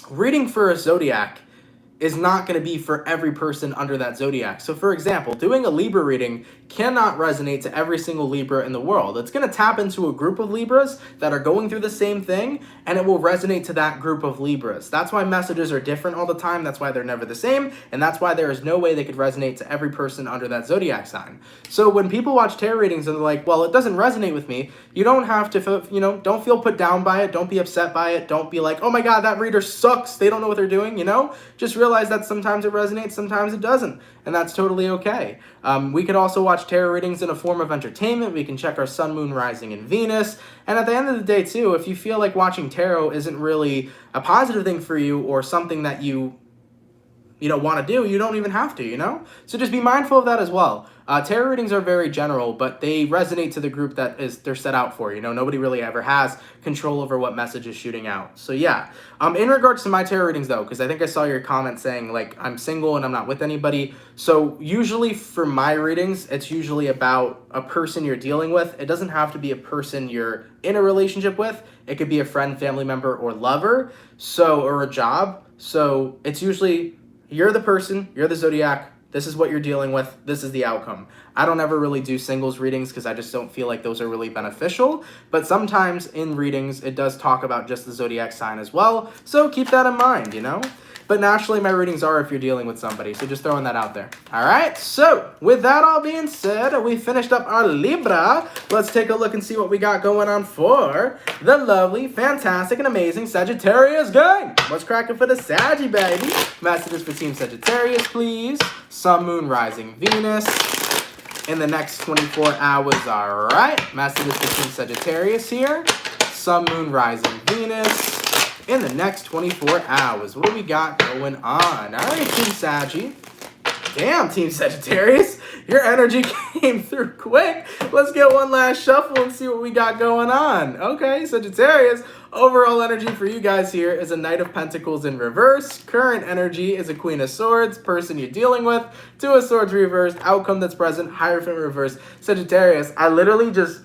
reading for a zodiac is not going to be for every person under that zodiac. So for example, doing a Libra reading cannot resonate to every single Libra in the world. It's going to tap into a group of Libras that are going through the same thing, and it will resonate to that group of Libras. That's why messages are different all the time. That's why they're never the same, and that's why there is no way they could resonate to every person under that zodiac sign. So when people watch tarot readings and they're like, well, it doesn't resonate with me, you don't have to, don't feel put down by it. Don't be upset by it. Don't be like, oh my God, that reader sucks. They don't know what they're doing, Just realize that sometimes it resonates, sometimes it doesn't, and that's totally okay. We could also watch tarot readings in a form of entertainment. We can check our Sun, Moon, Rising, and Venus. And at the end of the day, too, if you feel like watching tarot isn't really a positive thing for you or something that you want to do, you don't even have to, So just be mindful of that as well. Tarot readings are very general, but they resonate to the group that they're set out for, Nobody really ever has control over what message is shooting out. So yeah. In regards to my tarot readings though, because I think I saw your comment saying like I'm single and I'm not with anybody. So usually for my readings, it's usually about a person you're dealing with. It doesn't have to be a person you're in a relationship with. It could be a friend, family member, or lover, or a job. So it's usually you're the person, you're the zodiac, this is what you're dealing with, this is the outcome. I don't ever really do singles readings because I just don't feel like those are really beneficial, but sometimes in readings it does talk about just the zodiac sign as well, so keep that in mind, But naturally, my readings are if you're dealing with somebody, so just throwing that out there. All right, so with that all being said, we finished up our Libra. Let's take a look and see what we got going on for the lovely, fantastic, and amazing Sagittarius gang. What's cracking for the Saggy, baby? Messages for Team Sagittarius, please. Sun, Moon, Rising, Venus in the next 24 hours, all right? Messages for Team Sagittarius here. Sun, Moon, Rising, Venus in the next 24 hours. What do we got going on? All right, Team Saggy. Damn, Team Sagittarius. Your energy came through quick. Let's get one last shuffle and see what we got going on. Okay, Sagittarius. Overall energy for you guys here is a Knight of Pentacles in reverse. Current energy is a Queen of Swords. Person you're dealing with. Two of Swords reversed. Outcome that's present. Hierophant reversed. Sagittarius, I literally just...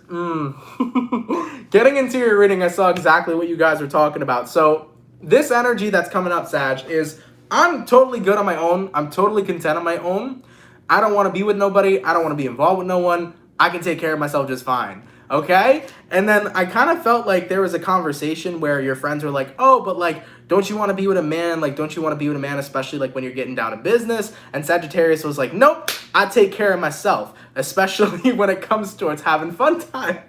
Getting into your reading, I saw exactly what you guys were talking about. So this energy that's coming up, Sag, is I'm totally good on my own. I'm totally content on my own. I don't want to be with nobody. I don't want to be involved with no one. I can take care of myself just fine. Okay? And then I kind of felt like there was a conversation where your friends were like, oh, but like, don't you want to be with a man? Like, don't you want to be with a man, especially like when you're getting down to business? And Sagittarius was like, nope, I take care of myself, especially when it comes towards having fun time.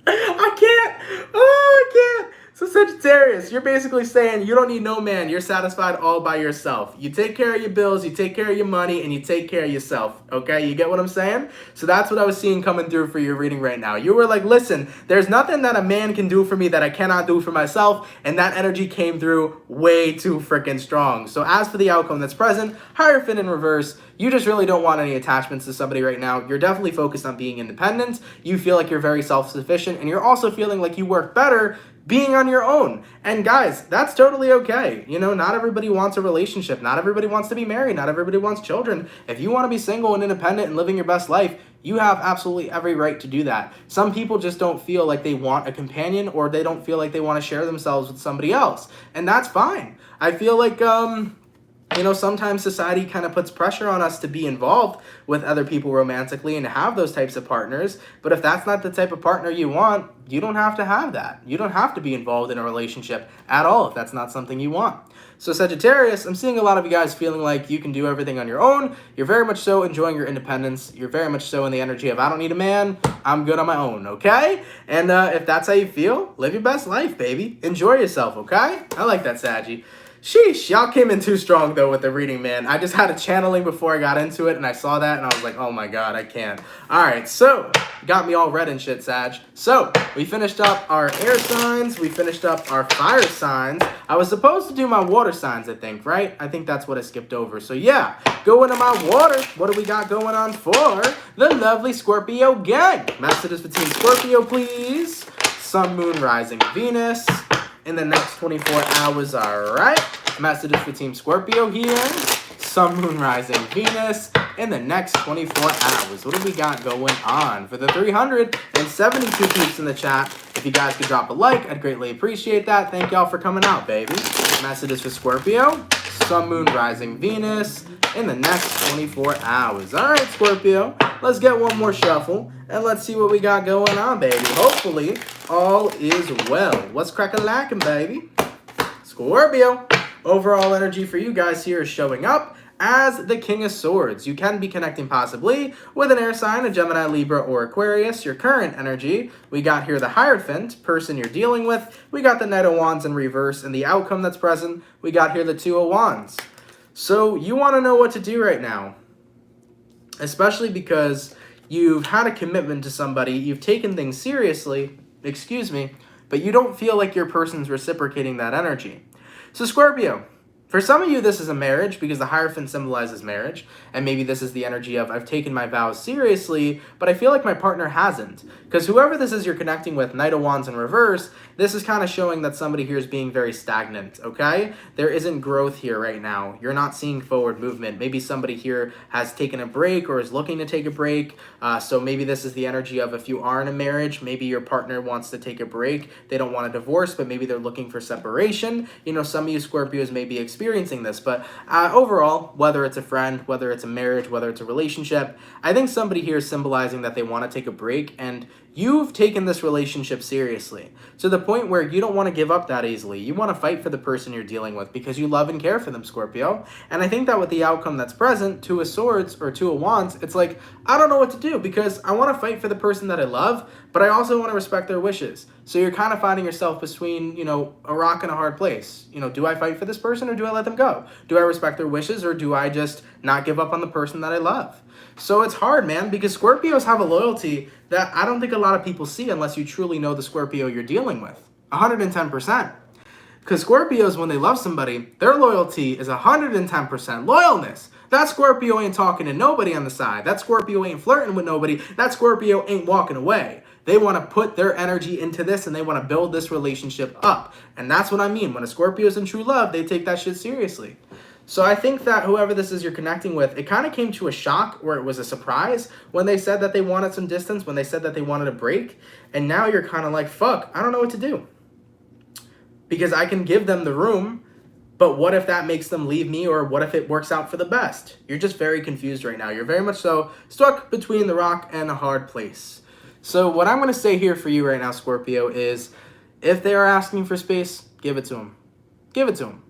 I can't. Oh, I can't. So Sagittarius, you're basically saying you don't need no man. You're satisfied all by yourself. You take care of your bills, you take care of your money, and you take care of yourself. Okay, you get what I'm saying? So that's what I was seeing coming through for your reading right now. You were like, listen, there's nothing that a man can do for me that I cannot do for myself. And that energy came through way too freaking strong. So as for the outcome that's present, Hierophant in reverse, you just really don't want any attachments to somebody right now. You're definitely focused on being independent. You feel like you're very self-sufficient, and you're also feeling like you work better being on your own. And guys, that's totally okay. Not everybody wants a relationship. Not everybody wants to be married. Not everybody wants children. If you want to be single and independent and living your best life, you have absolutely every right to do that. Some people just don't feel like they want a companion, or they don't feel like they want to share themselves with somebody else. And that's fine. I feel like, sometimes society kind of puts pressure on us to be involved with other people romantically and to have those types of partners. But if that's not the type of partner you want, you don't have to have that. You don't have to be involved in a relationship at all if that's not something you want. So Sagittarius, I'm seeing a lot of you guys feeling like you can do everything on your own. You're very much so enjoying your independence. You're very much so in the energy of I don't need a man. I'm good on my own, okay? And if that's how you feel, live your best life, baby. Enjoy yourself, okay? I like that, Saggy. Sheesh, y'all came in too strong, though, with the reading, man. I just had a channeling before I got into it, and I saw that, and I was like, oh, my God, I can't. All right, so, got me all red and shit, Sag. So, we finished up our air signs. We finished up our fire signs. I was supposed to do my water signs, I think, right? I think that's what I skipped over. So, yeah, go into my water. What do we got going on for the lovely Scorpio gang? Messages for Team Scorpio, please. Sun, Moon, Rising, Venus in the next 24 hours, all right? Messages for Team Scorpio here. Sun, Moon, Rising, Venus in the next 24 hours. What do we got going on for the 372 peeps in the chat? If you guys could drop a like, I'd greatly appreciate that. Thank y'all for coming out, baby. Messages for Scorpio. Sun, Moon, Rising, Venus in the next 24 hours. All right, Scorpio, let's get one more shuffle, and let's see what we got going on, baby. Hopefully, all is well. What's crack-a-lackin', baby? Scorpio, overall energy for you guys here is showing up as the King of Swords. You can be connecting possibly with an air sign, a Gemini, Libra, or Aquarius. Your current energy, we got here the Hierophant, person you're dealing with. We got the Knight of Wands in reverse, and the outcome that's present, we got here the Two of Wands. So you want to know what to do right now, especially because you've had a commitment to somebody, you've taken things seriously, but you don't feel like your person's reciprocating that energy. So Scorpio, For some of you, this is a marriage because the Hierophant symbolizes marriage. And maybe this is the energy of, I've taken my vows seriously, but I feel like my partner hasn't. Because whoever this is you're connecting with, Knight of Wands in reverse, this is kind of showing that somebody here is being very stagnant, okay? There isn't growth here right now. You're not seeing forward movement. Maybe somebody here has taken a break or is looking to take a break. So maybe this is the energy of, if you are in a marriage, maybe your partner wants to take a break. They don't want a divorce, but maybe they're looking for separation. You know, some of you Scorpios may be experiencing this, but overall, whether it's a friend, whether it's a marriage, whether it's a relationship, I think somebody here is symbolizing that they want to take a break, and you've taken this relationship seriously to the point where you don't want to give up that easily. You want to fight for the person you're dealing with because you love and care for them, Scorpio. And I think that with the outcome that's present, Two of Swords or Two of Wands, it's like, I don't know what to do because I want to fight for the person that I love, but I also want to respect their wishes. So you're kind of finding yourself between, you know, a rock and a hard place. You know, do I fight for this person or do I let them go? Do I respect their wishes or do I just not give up on the person that I love? So it's hard, man, because Scorpios have a loyalty that I don't think a lot of people see unless you truly know the Scorpio you're dealing with. 110%. Because Scorpios, when they love somebody, their loyalty is 110% loyalness. That Scorpio ain't talking to nobody on the side. That Scorpio ain't flirting with nobody. That Scorpio ain't walking away. They want to put their energy into this and they want to build this relationship up. And that's what I mean. When a Scorpio is in true love, they take that shit seriously. So I think that whoever this is you're connecting with, it kind of came to a shock or it was a surprise when they said that they wanted some distance, when they said that they wanted a break. And now you're kind of like, fuck, I don't know what to do. Because I can give them the room, but what if that makes them leave me, or what if it works out for the best? You're just very confused right now. You're very much so stuck between the rock and a hard place. So what I'm going to say here for you right now, Scorpio, is if they are asking for space, give it to them. Give it to them.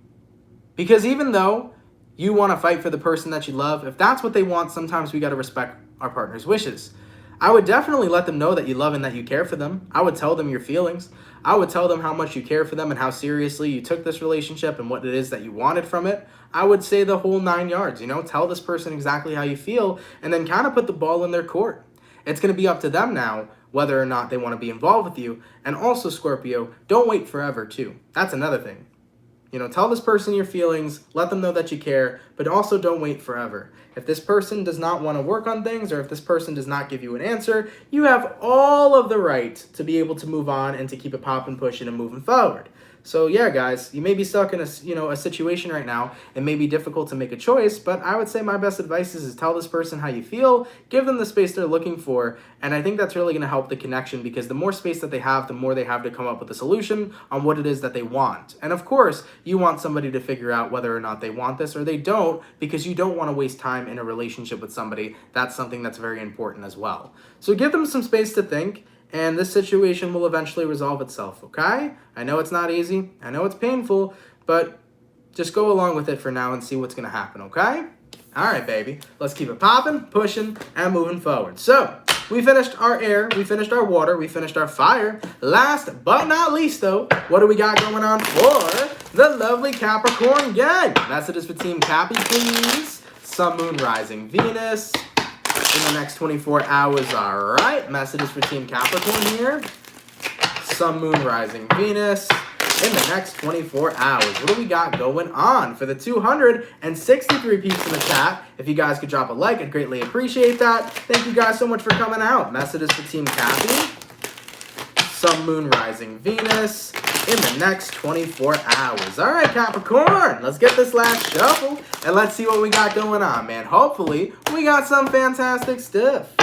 Because even though you want to fight for the person that you love, if that's what they want, sometimes we got to respect our partner's wishes. I would definitely let them know that you love and that you care for them. I would tell them your feelings. I would tell them how much you care for them and how seriously you took this relationship and what it is that you wanted from it. I would say the whole 9 yards, you know, tell this person exactly how you feel and then kind of put the ball in their court. It's going to be up to them now whether or not they want to be involved with you. And also, Scorpio, don't wait forever too. That's another thing. You know, tell this person your feelings, let them know that you care, but also don't wait forever. If this person does not want to work on things, or if this person does not give you an answer, you have all of the right to be able to move on and to keep it popping, pushing, and moving forward. So yeah, guys, you may be stuck in a situation right now. It may be difficult to make a choice, but I would say my best advice is tell this person how you feel, give them the space they're looking for, and I think that's really going to help the connection because the more space that they have, the more they have to come up with a solution on what it is that they want. And of course, you want somebody to figure out whether or not they want this or they don't, because you don't want to waste time in a relationship with somebody. That's something that's very important as well. So give them some space to think. And this situation will eventually resolve itself, okay? I know it's not easy. I know it's painful, but just go along with it for now and see what's going to happen, okay? All right, baby. Let's keep it popping, pushing, and moving forward. So, we finished our air, we finished our water, we finished our fire. Last but not least, though, what do we got going on for the lovely Capricorn gang? Messages for Team Cappy, please. Sun, Moon, Rising, Venus. In the next 24 hours, all right. Messages for Team Capricorn here. Sun, Moon, Rising, Venus. In the next 24 hours, what do we got going on? For the 263 peeps in the chat, if you guys could drop a like, I'd greatly appreciate that. Thank you guys so much for coming out. Messages for Team Cappy. Sun, Moon, Rising, Venus. In the next 24 hours. All right, Capricorn, let's get this last shuffle and let's see what we got going on, man. Hopefully, we got some fantastic stuff.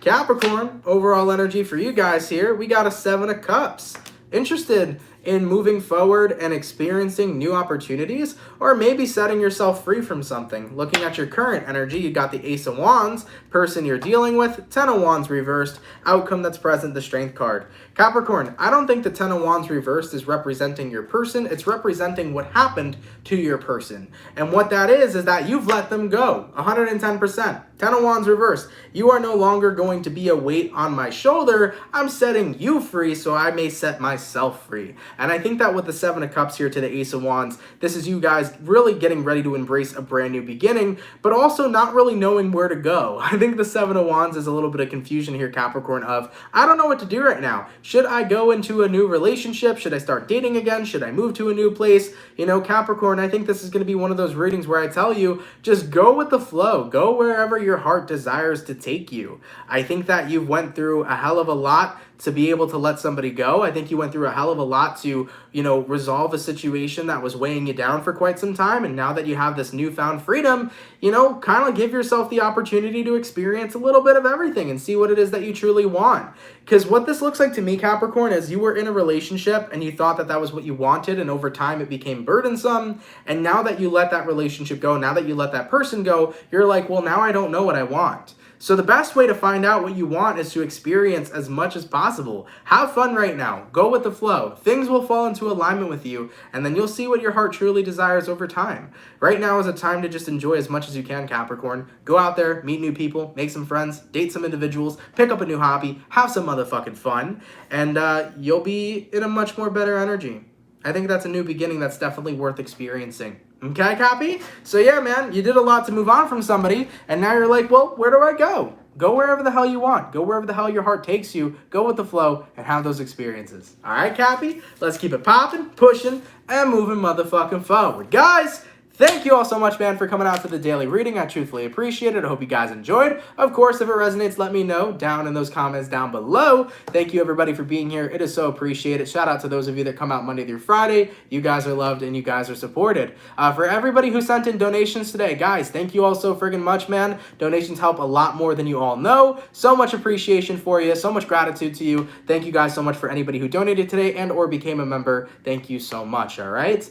Capricorn, overall energy for you guys here, we got a 7 of Cups. Interested in moving forward and experiencing new opportunities, or maybe setting yourself free from something. Looking at your current energy, you got the Ace of Wands, person you're dealing with, 10 of Wands reversed, outcome that's present, the Strength card. Capricorn, I don't think the 10 of Wands reversed is representing your person, it's representing what happened to your person. And what that is that you've let them go, 110%. 10 of Wands reversed, you are no longer going to be a weight on my shoulder, I'm setting you free so I may set myself free. And I think that with the Seven of Cups here to the Ace of Wands, this is you guys really getting ready to embrace a brand new beginning, but also not really knowing where to go. I think the Seven of Wands is a little bit of confusion here, Capricorn, of I don't know what to do right now. Should I go into a new relationship? Should I start dating again? Should I move to a new place? You know, Capricorn, I think this is going to be one of those readings where I tell you, just go with the flow. Go wherever your heart desires to take you. I think that you went through a hell of a lot to be able to let somebody go. I think you went through a hell of a lot to, you know, resolve a situation that was weighing you down for quite some time. And now that you have this newfound freedom, you know, kind of give yourself the opportunity to experience a little bit of everything and see what it is that you truly want. Because what this looks like to me, Capricorn, is you were in a relationship and you thought that that was what you wanted. And over time it became burdensome. And now that you let that relationship go, now that you let that person go, you're like, well, now I don't know what I want. So the best way to find out what you want is to experience as much as possible. Have fun right now. Go with the flow. Things will fall into alignment with you, and then you'll see what your heart truly desires over time. Right now is a time to just enjoy as much as you can, Capricorn. Go out there, meet new people, make some friends, date some individuals, pick up a new hobby, have some motherfucking fun, and you'll be in a much more better energy. I think that's a new beginning that's definitely worth experiencing. Okay, Cappy? So yeah, man, you did a lot to move on from somebody, and now you're like, well, where do I go? Go wherever the hell you want. Go wherever the hell your heart takes you. Go with the flow and have those experiences. All right, Cappy? Let's keep it popping, pushing, and moving motherfucking forward. Guys, thank you all so much, man, for coming out to the daily reading. I truthfully appreciate it. I hope you guys enjoyed. Of course, if it resonates, let me know down in those comments down below. Thank you, everybody, for being here. It is so appreciated. Shout out to those of you that come out Monday through Friday. You guys are loved and you guys are supported. For everybody who sent in donations today, guys, thank you all so friggin' much, man. Donations help a lot more than you all know. So much appreciation for you. So much gratitude to you. Thank you guys so much for anybody who donated today and or became a member. Thank you so much, all right?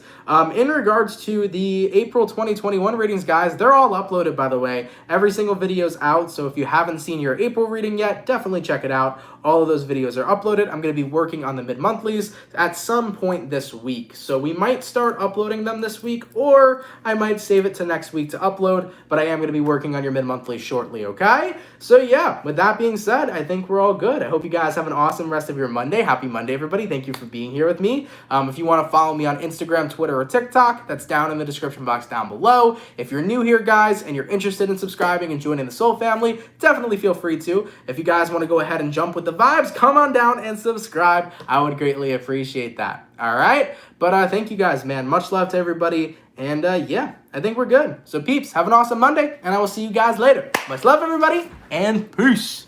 In regards to the April 2021 readings, guys, they're all uploaded, by the way. Every single video's out, so if you haven't seen your April reading yet, definitely check it out. All of those videos are uploaded. I'm going to be working on the mid-monthlies at some point this week, so we might start uploading them this week, or I might save it to next week to upload, but I am going to be working on your mid-monthly shortly, okay? So yeah, with that being said, I think we're all good. I hope you guys have an awesome rest of your Monday. Happy Monday, everybody. Thank you for being here with me. If you want to follow me on Instagram, Twitter, or TikTok, that's down in the description box down below. If you're new here, guys, and you're interested in subscribing and joining the Soul family, definitely feel free to. If you guys want to go ahead and jump with the vibes, come on down and subscribe. I would greatly appreciate that. All right? But thank you guys, man. Much love to everybody. And yeah, I think we're good. So peeps, have an awesome Monday, and I will see you guys later. Much love, everybody, and peace.